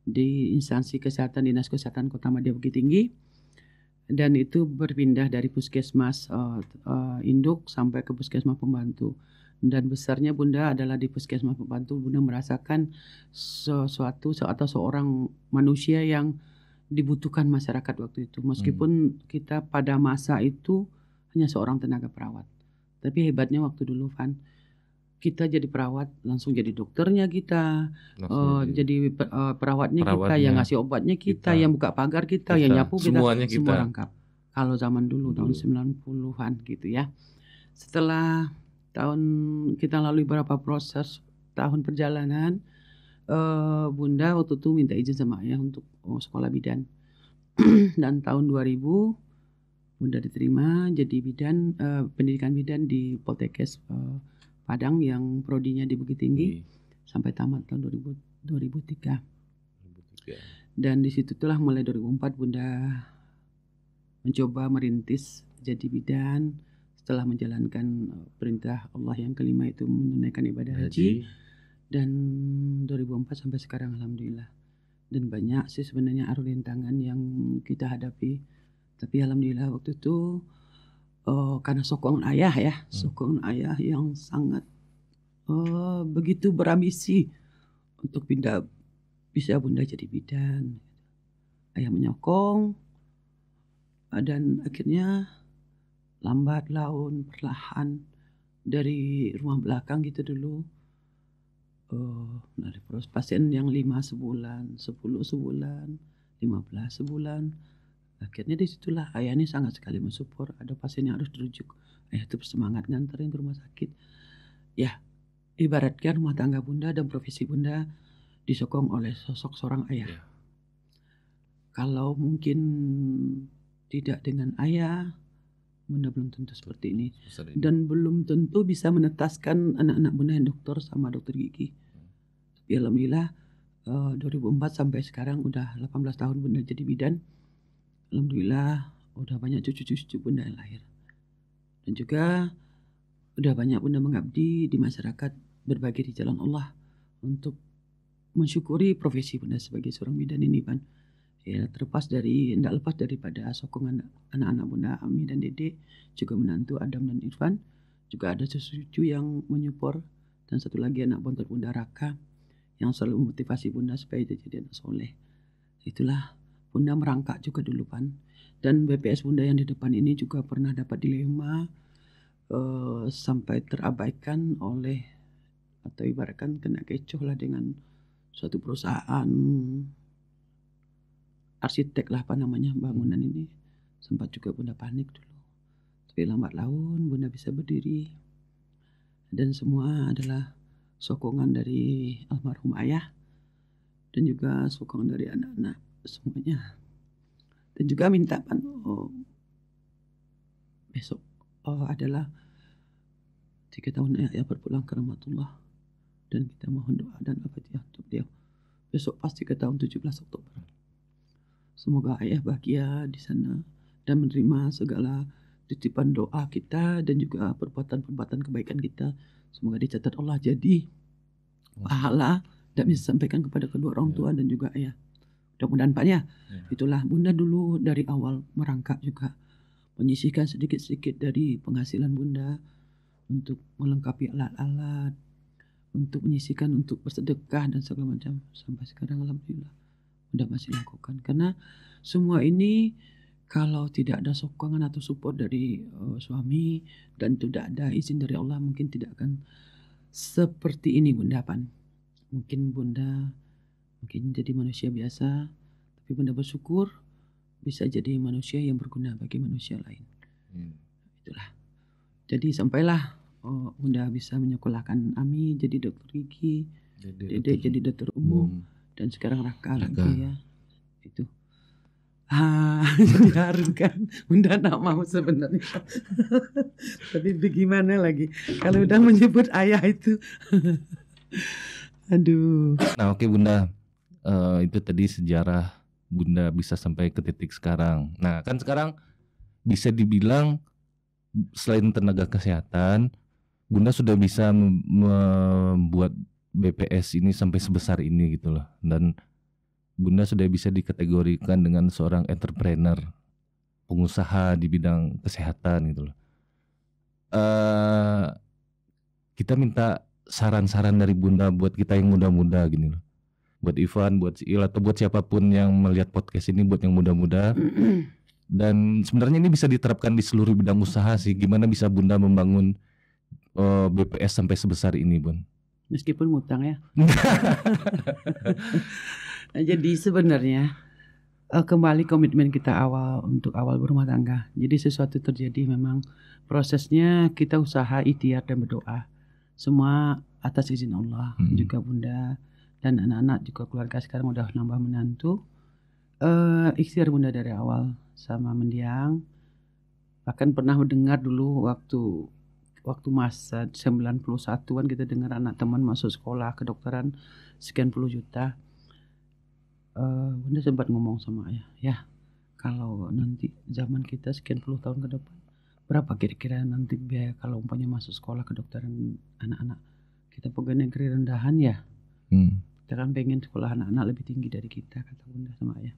di instansi kesehatan Dinas Kesehatan Kota Madya Bukit Tinggi, dan itu berpindah dari puskesmas induk sampai ke puskesmas pembantu, dan besarnya Bunda adalah di puskesmas pembantu. Bunda merasakan sesuatu atau seorang manusia yang dibutuhkan masyarakat waktu itu, meskipun kita pada masa itu hanya seorang tenaga perawat. Tapi hebatnya waktu dulu Van, kita jadi perawat langsung jadi dokternya kita, jadi perawatnya kita, yang ngasih obatnya kita, yang buka pagar kita, yang nyapu kita, semuanya semua kita. lengkap. Kalau zaman dulu tahun 90-an gitu ya. Setelah kita lalui beberapa proses tahun perjalanan, Bunda waktu itu minta izin sama ayah untuk sekolah bidan. Dan tahun 2000 Bunda diterima jadi bidan, pendidikan bidan di Poltekkes Padang yang prodinya di Bukit Tinggi sampai tamat tahun 2003. Dan disitulah mulai 2004 Bunda mencoba merintis jadi bidan setelah menjalankan perintah Allah yang kelima itu menunaikan ibadah haji. Dan 2004 sampai sekarang alhamdulillah. Dan banyak sih sebenarnya arus rintangan yang kita hadapi. Tapi alhamdulillah waktu itu karena sokongan ayah sokongan ayah yang sangat begitu berambisi untuk bisa Bunda jadi bidan. Ayah menyokong dan akhirnya lambat laun perlahan dari rumah belakang gitu dulu. Dari pasien yang 5 sebulan, 10 sebulan, 15 sebulan. Akhirnya disitulah ayah ini sangat sekali mensupport. Ada pasien yang harus dirujuk, ayah itu bersemangat nganterin ke rumah sakit. Ya, ibaratkan rumah tangga Bunda dan profesi Bunda disokong oleh sosok seorang ayah. Kalau mungkin tidak dengan ayah, Bunda belum tentu seperti ini. Dan belum tentu bisa menetaskan anak-anak Bunda yang dokter sama dokter gigi. Tapi alhamdulillah 2004 sampai sekarang udah 18 tahun Bunda jadi bidan. Alhamdulillah udah banyak cucu-cucu Bunda yang lahir. Dan juga udah banyak Bunda mengabdi di masyarakat, berbagi di jalan Allah untuk mensyukuri profesi Bunda sebagai seorang bidan ini Pan. Ya, tidak lepas daripada sokongan anak-anak Bunda Ami dan Dede, juga menantu Adam dan Irfan, juga ada cucu yang menyupport, dan satu lagi anak bontot Bunda Raka yang selalu memotivasi Bunda supaya jadi anak soleh. Itulah Bunda merangkak juga dulu Pan. Dan BPS Bunda yang di depan ini juga pernah dapat dilema sampai terabaikan oleh, atau ibaratkan kena kecoh lah dengan suatu perusahaan arsitek lah apa namanya bangunan ini. Sempat juga Bunda panik dulu. Tapi lambat laun Bunda bisa berdiri. Dan semua adalah sokongan dari almarhum ayah dan juga sokongan dari anak-anak semuanya. Dan juga minta Pan besok adalah 3 tahun ayah berpulang ke rahmatullah, dan kita mohon doa dan al-fatihah untuk dia. Besok pasti ke tahun 17 Oktober. Semoga ayah bahagia di sana dan menerima segala titipan doa kita dan juga perbuatan-perbuatan kebaikan kita. Semoga dicatat Allah jadi pahala dan bisa sampaikan kepada kedua orang tua dan juga ayah. Mudah-mudahan Pak ya. Itulah Bunda dulu dari awal merangkak juga menyisihkan sedikit-sedikit dari penghasilan Bunda untuk melengkapi alat-alat, untuk menyisihkan untuk bersedekah dan segala macam. Sampai sekarang alhamdulillah Bunda masih lakukan. Karena semua ini kalau tidak ada sokongan atau support dari suami dan tidak ada izin dari Allah, mungkin tidak akan seperti ini Bunda Pan. Mungkin Bunda jadi manusia biasa, tapi Bunda bersyukur bisa jadi manusia yang berguna bagi manusia lain. Itulah. Jadi sampailah Bunda bisa menyekolahkan Ami jadi dokter gigi, Dede jadi dokter umum, dan sekarang Raka lagi ya. Itu. Jadi harum kan. Bunda nak mau sebenarnya. Tapi bagaimana lagi kalau udah menyebut ayah itu. Aduh. Nah oke Bunda, itu tadi sejarah Bunda bisa sampai ke titik sekarang. Nah kan sekarang bisa dibilang selain tenaga kesehatan, Bunda sudah bisa membuat BPS ini sampai sebesar ini gitu loh. Dan Bunda sudah bisa dikategorikan dengan seorang entrepreneur, pengusaha di bidang kesehatan gitu loh. Kita minta saran-saran dari Bunda buat kita yang muda-muda gini loh. Buat Ivan, buat Siil, atau buat siapapun yang melihat podcast ini, buat yang muda-muda. Dan sebenarnya ini bisa diterapkan di seluruh bidang usaha sih. Gimana bisa Bunda membangun BPS sampai sebesar ini, Bun? Meskipun ngutang ya. Jadi sebenarnya kembali komitmen kita untuk awal berumah tangga. Jadi sesuatu terjadi memang prosesnya kita usaha, ikhtiar dan berdoa. Semua atas izin Allah. Juga Bunda dan anak-anak juga keluarga sekarang udah nambah menantu. Ikhtiar Bunda dari awal sama mendiang. Bahkan pernah mendengar dulu waktu masa 91-an kita dengar anak teman masuk sekolah kedokteran sekian puluh juta. Bunda sempat ngomong sama ayah, ya kalau nanti zaman kita sekian puluh tahun ke depan, berapa kira-kira nanti biaya kalau umpamanya masuk sekolah kedokteran anak-anak kita pegawai negeri rendahan ya. Kita kan pengen sekolah anak-anak lebih tinggi dari kita, kata Bunda sama ayah.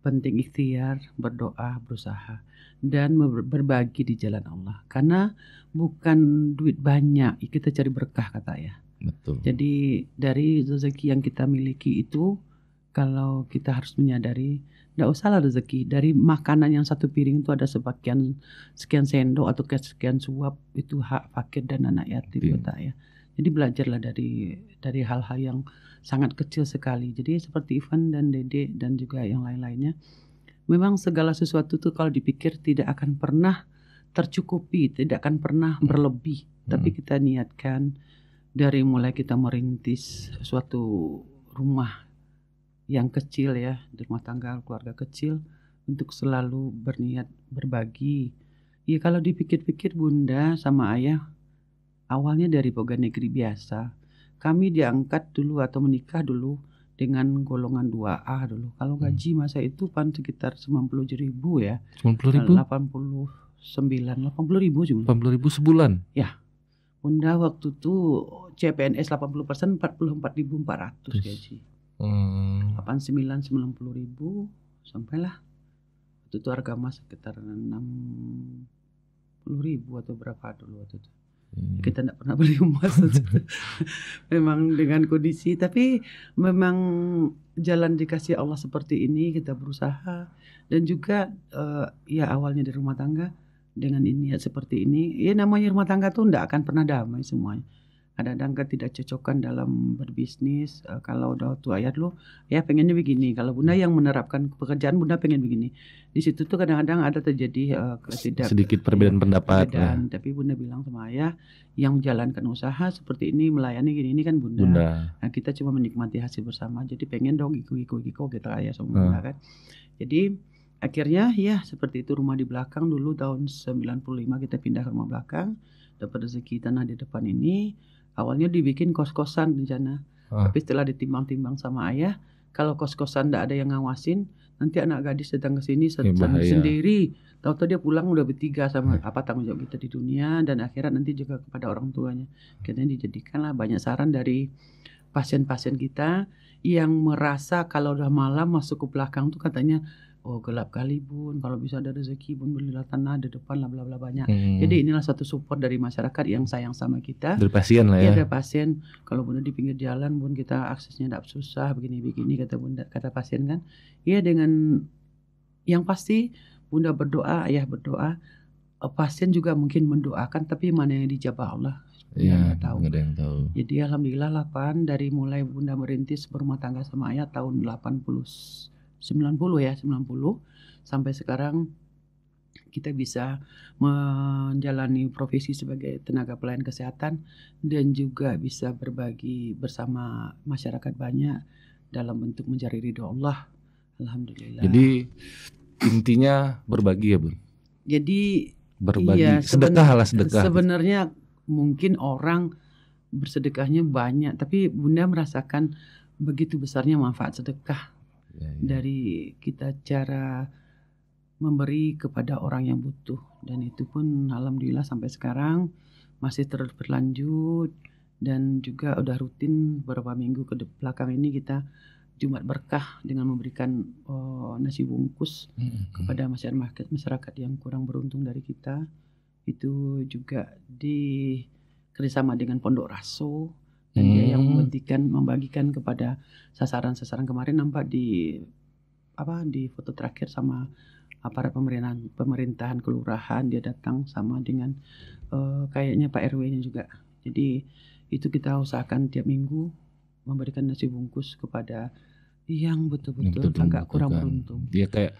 Penting ikhtiar, berdoa, berusaha dan berbagi di jalan Allah. Karena bukan duit banyak, kita cari berkah, kata ayah. Betul. Jadi dari rezeki yang kita miliki itu, kalau kita harus menyadari, tidak usahlah rezeki. Dari makanan yang satu piring itu ada sekian sendok atau sekian suap, itu hak fakir dan anak yatim, kata ayah. Jadi belajarlah dari hal-hal yang sangat kecil sekali. Jadi seperti Ivan dan Dede dan juga yang lain-lainnya, memang segala sesuatu itu kalau dipikir tidak akan pernah tercukupi, tidak akan pernah berlebih. Tapi kita niatkan dari mulai kita merintis suatu rumah yang kecil ya, di rumah tangga keluarga kecil, untuk selalu berniat berbagi. Ya kalau dipikir-pikir Bunda sama ayah, awalnya dari pegawai negeri biasa. Kami diangkat dulu atau menikah dulu dengan golongan 2A dulu. Kalau gaji masa itu kan sekitar 90.000 ya. 90.000? 80.000 cuma. 80.000 sebulan? Ya. Bunda waktu itu CPNS 80%, 44.400 gaji. 89 90.000 sampailah waktu itu harga emas sekitar 60.000 atau berapa dulu waktu itu. Kita tidak pernah beli emas. Memang dengan kondisi, tapi memang jalan dikasih Allah seperti ini, kita berusaha. Dan juga ya awalnya di rumah tangga dengan niat seperti ini, ya namanya rumah tangga tuh tidak akan pernah damai semuanya. Kadang-kadang tidak cocokan dalam berbisnis. Kalau udah tua ayat lu, ya pengennya begini. Kalau Bunda yang menerapkan pekerjaan, Bunda pengen begini. Di situ tuh kadang-kadang ada terjadi sedikit perbedaan pendapat. Tapi Bunda bilang sama ayah, yang menjalankan usaha seperti ini, melayani gini, ini kan Bunda. Nah, kita cuma menikmati hasil bersama. Jadi pengen dong iko kita ayah sama Bunda kan. Jadi akhirnya ya seperti itu, rumah di belakang dulu tahun 95 kita pindah ke rumah belakang. Dapat rezeki tanah di depan ini. Awalnya dibikin kos-kosan rencana, tapi setelah ditimbang-timbang sama ayah, kalau kos-kosan tidak ada yang ngawasin, nanti anak gadis datang ke sini sendiri, tahu-tahu dia pulang udah bertiga sama apa tanggung jawab kita di dunia dan akhirat nanti juga kepada orang tuanya. Akhirnya dijadikanlah banyak saran dari pasien-pasien kita yang merasa kalau udah malam masuk ke belakang tuh katanya, oh gelap kali Bun, kalau bisa ada rezeki Bun belilah tanah di depan lah bla bla banyak. Jadi inilah satu support dari masyarakat yang sayang sama kita. Dari pasien lah ya. Dari pasien, kalau Bunda di pinggir jalan Bun kita aksesnya tidak susah begini kata Bunda, kata pasien kan. Iya dengan yang pasti Bunda berdoa, ayah berdoa, pasien juga mungkin mendoakan, tapi mana yang dijabah Allah. Iya, nggak ada yang tahu. Jadi alhamdulillah lah Pan, dari mulai Bunda merintis berumah tangga sama ayah tahun 90 sampai sekarang kita bisa menjalani profesi sebagai tenaga pelayan kesehatan dan juga bisa berbagi bersama masyarakat banyak dalam bentuk mencari ridho Allah. Alhamdulillah. Jadi intinya berbagi ya Bun. Jadi berbagi, iya, sedekah. Sebenarnya mungkin orang bersedekahnya banyak, tapi Bunda merasakan begitu besarnya manfaat sedekah. Dari kita cara memberi kepada orang yang butuh, dan itu pun alhamdulillah sampai sekarang masih terus berlanjut dan juga udah rutin beberapa minggu ke belakang ini kita Jumat Berkah dengan memberikan nasi bungkus kepada masyarakat yang kurang beruntung dari kita. Itu juga di kerjasama dengan Pondok Raso. Dan dia yang membagikan kepada sasaran-sasaran kemarin nampak di foto terakhir sama aparat pemerintahan kelurahan, dia datang sama dengan kayaknya Pak RW-nya juga. Jadi itu kita usahakan tiap minggu memberikan nasi bungkus kepada yang betul-betul agak kurang beruntung. Dia kayak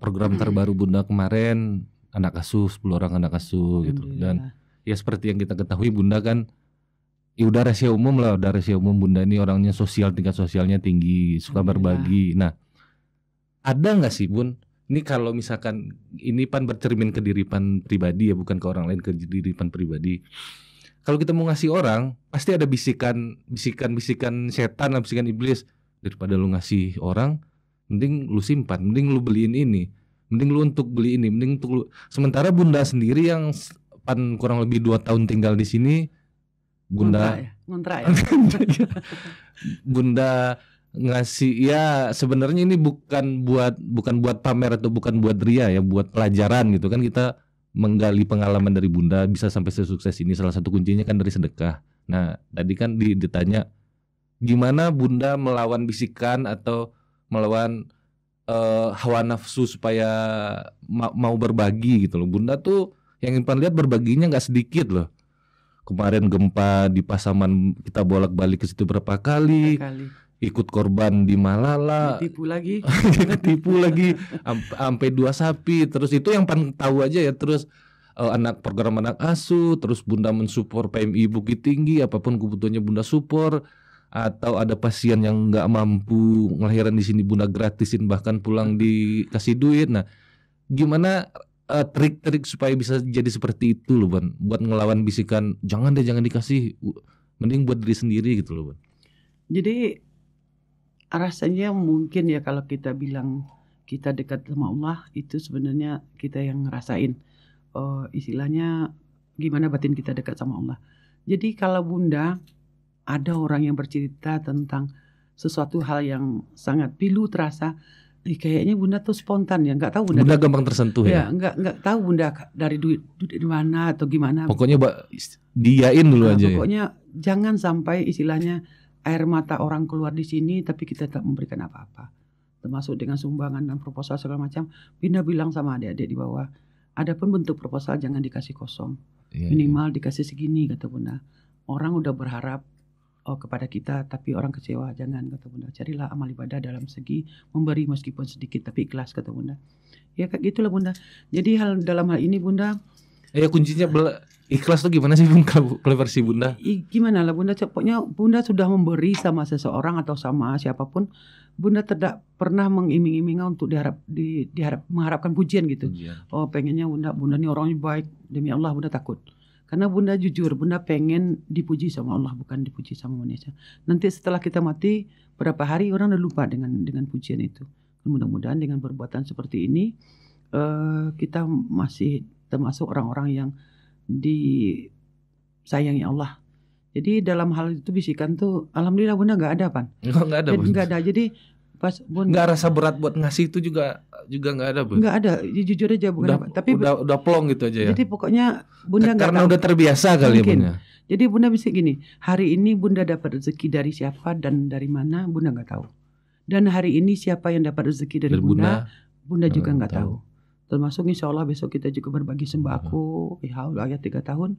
program terbaru Bunda kemarin, anak asuh 10 orang anak asuh gitu. Dan ya seperti yang kita ketahui Bunda kan ya udah rahasia umum Bunda ini orangnya sosial, tingkat sosialnya tinggi, suka berbagi. Nah, ada nggak sih Bun? Ini kalau misalkan ini Pan bercermin ke diri Pan pribadi ya, bukan ke orang lain, ke diri Pan pribadi. Kalau kita mau ngasih orang, pasti ada bisikan setan, bisikan iblis. Daripada lu ngasih orang, mending lu simpan, mending lu beliin ini, mending lu untuk beli ini, mending untuk lu. Sementara Bunda sendiri yang Pan kurang lebih 2 tahun tinggal di sini, Bunda ngontrak ya. Bunda ngasih ya sebenarnya ini bukan buat pamer atau bukan buat ria ya, buat pelajaran gitu kan, kita menggali pengalaman dari Bunda bisa sampai sesukses ini, salah satu kuncinya kan dari sedekah. Nah tadi kan ditanya gimana Bunda melawan bisikan atau melawan hawa nafsu supaya mau berbagi gitu loh. Bunda tuh yang Impan lihat berbaginya nggak sedikit loh. Kemarin gempa di Pasaman kita bolak-balik ke situ berapa kali. Ikut korban di Malala, tipu lagi sampai 2 sapi. Terus itu yang Pan tahu aja ya. Terus program anak asuh, terus Bunda mensupport PMI Bukit Tinggi, apapun kebutuhannya Bunda support. Atau ada pasien yang nggak mampu ngelahiran di sini Bunda gratisin, bahkan pulang dikasih duit. Nah, gimana trik-trik supaya bisa jadi seperti itu loh Ban, buat ngelawan bisikan jangan dikasih, mending buat diri sendiri gitu loh Ban. Jadi rasanya mungkin ya kalau kita bilang kita dekat sama Allah, itu sebenarnya kita yang ngerasain istilahnya gimana batin kita dekat sama Allah. Jadi kalau Bunda ada orang yang bercerita tentang sesuatu hal yang sangat pilu terasa, kayaknya Bunda tuh spontan ya, nggak tahu Bunda gampang tersentuh ya. Nggak tahu Bunda dari duit di mana atau gimana. Pokoknya diain dulu aja. Pokoknya jangan sampai istilahnya air mata orang keluar di sini tapi kita tak memberikan apa-apa. Termasuk dengan sumbangan dan proposal segala macam. Bunda bilang sama adik-adik di bawah, adapun bentuk proposal jangan dikasih kosong. Minimal dikasih segini kata Bunda. Orang udah berharap kepada kita tapi orang kecewa, jangan kata Bunda. Carilah amal ibadah dalam segi memberi meskipun sedikit tapi ikhlas kata Bunda. Ya kayak gitulah Bunda. Jadi dalam hal ini Bunda kuncinya ikhlas tuh gimana sih Bun kalau versi Bunda? Gimana lah Bunda, pokoknya Bunda sudah memberi sama seseorang atau sama siapapun, Bunda tidak pernah mengiming-iming untuk mengharapkan pujian gitu. Oh pengennya Bunda ini orangnya baik, demi Allah Bunda takut. Karena Bunda jujur, Bunda pengen dipuji sama Allah, bukan dipuji sama manusia. Nanti setelah kita mati, berapa hari orang udah lupa dengan pujian itu. Mudah-mudahan dengan perbuatan seperti ini, kita masih termasuk orang-orang yang disayangi Allah. Jadi dalam hal itu bisikan tuh, alhamdulillah Bunda nggak ada Pan. Nggak ada. Jadi pas Bunda nggak rasa berat buat ngasih itu juga nggak ada Bun. Nggak ada, jujur aja bukan udah, apa. Tapi udah plong gitu aja ya. Jadi pokoknya Bunda nggak karena udah terbiasa kali ya Bunda. Jadi Bunda bisa gini, hari ini Bunda dapat rezeki dari siapa dan dari mana Bunda nggak tahu. Dan hari ini siapa yang dapat rezeki dari Bunda juga nggak tahu. Termasuk insya Allah besok kita juga berbagi sembako. Ya Allah ya 3 tahun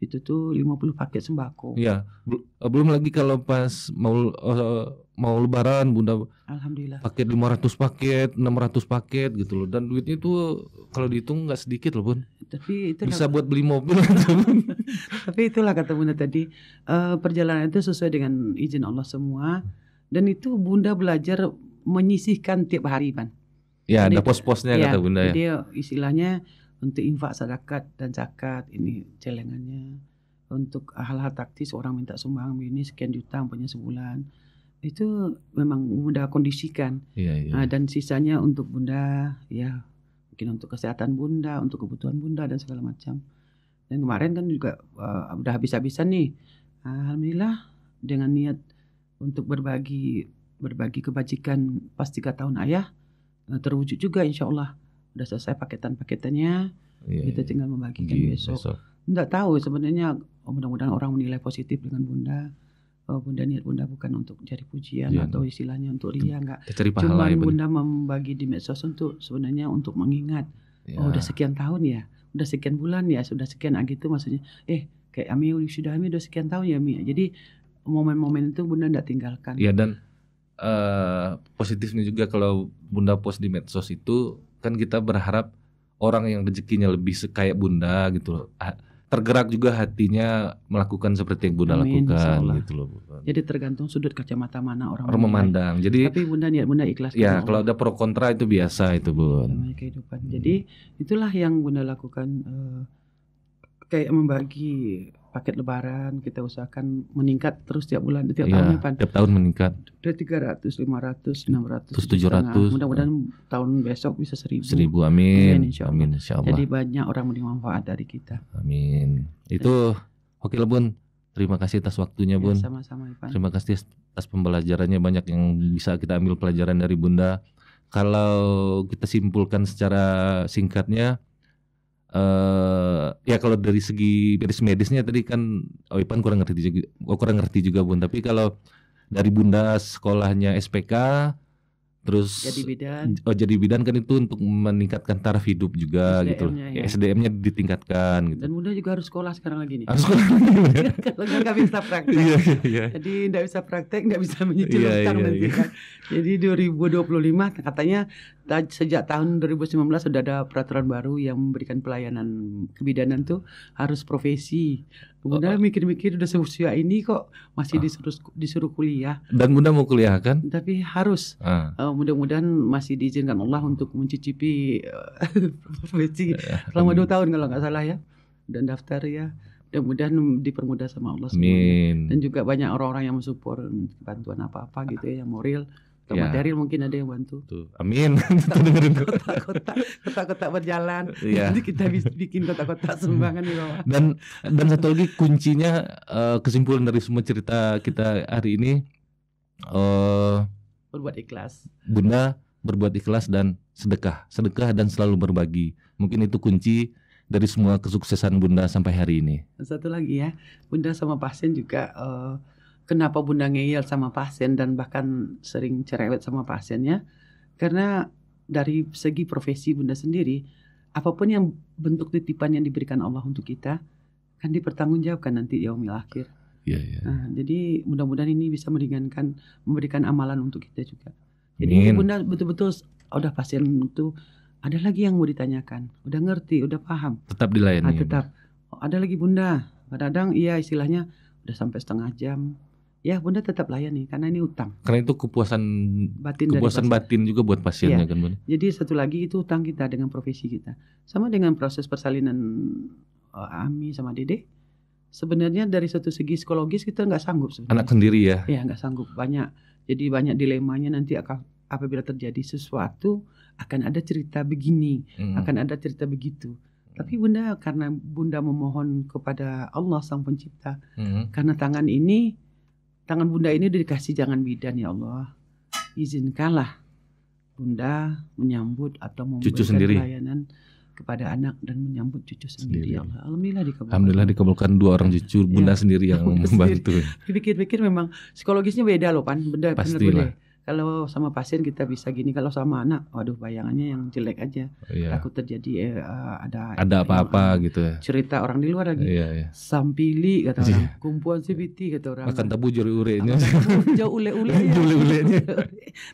itu tuh 50 paket sembako. Iya, belum lagi kalau pas mau lebaran Bunda alhamdulillah paket 500 paket, 600 paket gitu loh. Dan duitnya itu kalau dihitung nggak sedikit loh Bun. Tapi itu bisa buat beli mobil. Tapi itulah kata Bunda tadi, perjalanan itu sesuai dengan izin Allah semua. Dan itu Bunda belajar menyisihkan tiap hari Pan. Ya ada pos-posnya kata Bunda ya. Jadi istilahnya untuk infak, sadakat dan zakat ini celengannya. Untuk hal-hal taktis orang minta sumbang ini sekian juta punya sebulan. Itu memang Bunda kondisikan. Nah, dan sisanya untuk Bunda ya mungkin untuk kesehatan Bunda, untuk kebutuhan Bunda dan segala macam. Dan kemarin kan juga udah habis-habisan nih. Alhamdulillah dengan niat untuk berbagi kebajikan pas 3 tahun ayah terwujud juga insya Allah. Udah selesai paketannya, kita tinggal membagikan besok. Nggak tahu sebenarnya, mudah-mudahan orang menilai positif dengan Bunda. Bunda niat Bunda bukan untuk cari pujian Iya. atau istilahnya untuk ria, enggak. Kita cari pahala Cuman ya Bun. Bunda membagi di medsos untuk sebenarnya untuk mengingat. Ya. Oh, udah sekian tahun ya, udah sekian bulan ya, sudah sekian gitu maksudnya. Kayak Ami udah sekian tahun ya Mi. Jadi momen-momen itu Bunda enggak tinggalkan. Ya, dan positifnya juga kalau Bunda post di medsos itu kan kita berharap orang yang rezekinya lebih kayak Bunda gitu loh. Tergerak juga hatinya melakukan seperti yang Bunda Amin, lakukan insyaallah. gitu loh. Jadi tergantung sudut kacamata mana orang Orang memandang. Jadi Tapi Bunda niat Bunda ikhlas. ya karena kalau Allah. ada pro kontra itu biasa itu Bun. Namanya kehidupan. Jadi itulah yang Bunda lakukan, kayak membagi paket lebaran, kita usahakan meningkat terus tiap bulan, tiap tahunnya Pan. Tiap tahun meningkat Udah 300, 500, 600, Terus 700. 700. Mudah-mudahan tahun besok bisa 1000. 1000. Amin. Amin, insyaallah. Amin insyaallah. Jadi banyak orang menerima manfaat dari kita. Amin. Itu oke lah Bun. Terima kasih atas waktunya Ya, Bun. sama-sama Ipan. Terima kasih atas pembelajarannya, banyak yang bisa kita ambil pelajaran dari Bunda. Kalau kita simpulkan secara singkatnya, ya kalau dari segi medisnya tadi kan Ipan kurang ngerti juga Bun. Tapi kalau dari Bunda sekolahnya SPK, terus Jadi bidan kan itu untuk meningkatkan taraf hidup juga gitu loh. SDM-nya, ya. SDM-nya ditingkatkan gitu. dan Bunda juga harus sekolah sekarang lagi nih. Harus sekolah lagi, Bun. Kalau nggak bisa praktek. Iya. Jadi nggak bisa praktek, nggak bisa menyicil Iya, utang iya, nanti iya. kan. Jadi 2025 katanya sejak tahun 2019 sudah ada peraturan baru yang memberikan pelayanan kebidanan tuh harus profesi. Bunda mikir-mikir udah seusia ini kok masih disuruh kuliah. Dan Bunda mau kuliah kan? Tapi harus. Mudah-mudahan masih diizinkan Allah untuk mencicipi profesi selama 2 tahun kalau nggak salah ya. Dan daftar ya. Mudah-mudahan dipermudah sama Allah semuanya. Amin. Dan juga banyak orang-orang yang mensupport bantuan apa-apa gitu ya, yang moral atau Ya. material mungkin ada yang bantu. Tuh. Amin. Kita dengerin kok. Kotak-kotak berjalan. Iya. Jadi kita bikin kotak-kotak sumbangan di bawah. Dan satu lagi kuncinya, kesimpulan dari semua cerita kita hari ini, Berbuat ikhlas. Bunda berbuat ikhlas dan sedekah dan selalu berbagi. Mungkin itu kunci dari semua kesuksesan Bunda sampai hari ini. Dan satu lagi ya, Bunda sama pasien juga, kenapa Bunda ngeyel sama pasien dan bahkan sering cerewet sama pasiennya, karena dari segi profesi Bunda sendiri, apapun yang bentuk titipan yang diberikan Allah untuk kita kan dipertanggungjawabkan nanti di yaumil akhir. Iya. Nah, jadi mudah-mudahan ini bisa meringankan, memberikan amalan untuk kita juga. Jadi Amin. Bunda betul-betul udah pasien itu ada lagi yang mau ditanyakan, udah ngerti, udah paham. Tetap dilayani. Tetap. Ada lagi Bunda. Kadang-kadang iya istilahnya udah sampai setengah jam. Ya Bunda tetap layani karena ini utang. Karena itu kepuasan Dari pasien. batin juga buat pasiennya kan Bunda. Jadi satu lagi itu utang kita dengan profesi kita. Sama dengan proses persalinan Ami sama Dede. Sebenarnya dari satu segi psikologis kita nggak sanggup sebenarnya. Anak sendiri ya. Ya nggak sanggup, banyak. Jadi banyak dilemanya nanti apabila terjadi sesuatu akan ada cerita begini, akan ada cerita begitu. Tapi Bunda karena Bunda memohon kepada Allah Sang Pencipta, karena tangan Bunda ini dikasih jangan bidan ya Allah, izinkanlah Bunda menyambut atau memberikan pelayanan kepada anak dan menyambut cucu sendiri. Ya Allah. Alhamdulillah dikabulkan 2 orang cucu Bunda sendiri yang membantu. Dipikir-pikir memang psikologisnya beda loh Pan. Benda Pastilah. Kalau sama pasien kita bisa gini, kalau sama anak, waduh bayangannya yang jelek aja. Iya. Takut terjadi ada apa-apa gitu ya. Cerita orang di luar lagi. Iya. Sampili kata orang, kumpulan CBT kata orang. Akan tabu juri-urenya. Jauh ule-ule.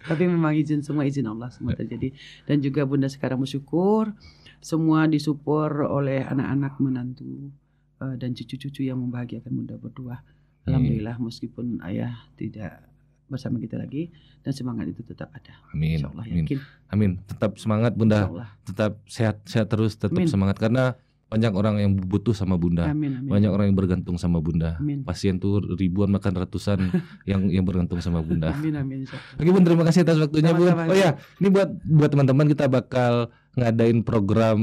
Tapi memang semua izin Allah semua terjadi. Dan juga Bunda sekarang bersyukur semua disupport oleh anak-anak menantu dan cucu-cucu yang membahagiakan Bunda berdua. Alhamdulillah meskipun ayah tidak bersama kita lagi dan semangat itu tetap ada. Amin. Insyaallah, yakin. Amin. Tetap semangat Bunda. Insyaallah. Tetap sehat terus, tetap Amin. semangat karena banyak orang yang butuh sama Bunda. Amin. Banyak orang yang bergantung sama Bunda. Amin. Pasien tuh ribuan bahkan ratusan yang bergantung sama Bunda. Amin. Oke Bun, terima kasih atas waktunya Bun. Sama-sama. Oh ya, ini buat teman-teman kita bakal ngadain program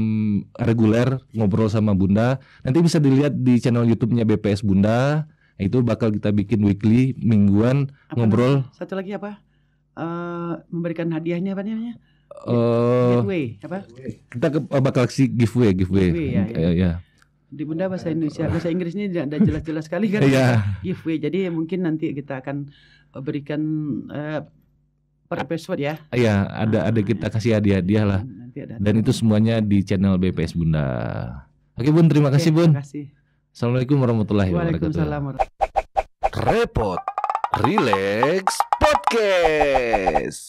reguler ngobrol sama Bunda. Nanti bisa dilihat di channel YouTube-nya BPS Bunda. Itu bakal kita bikin weekly, mingguan ngobrol. Satu lagi apa? Memberikan hadiahnya apa namanya? Giveaway apa? Kita bakal kasih giveaway. Ya. di Bunda bahasa Indonesia, bahasa Inggrisnya tidak jelas-jelas sekali kan. Iya. Giveaway. Jadi mungkin nanti kita akan berikan per episode ya. Iya, ada kita kasih hadiah-hadiah lah. Nanti ada. Dan itu semuanya di channel BPS Bunda. Oke Bun, terima kasih Bun. Terima kasih. Assalamualaikum warahmatullahi wabarakatuh. Waalaikumsalam. Repot Relax Podcast.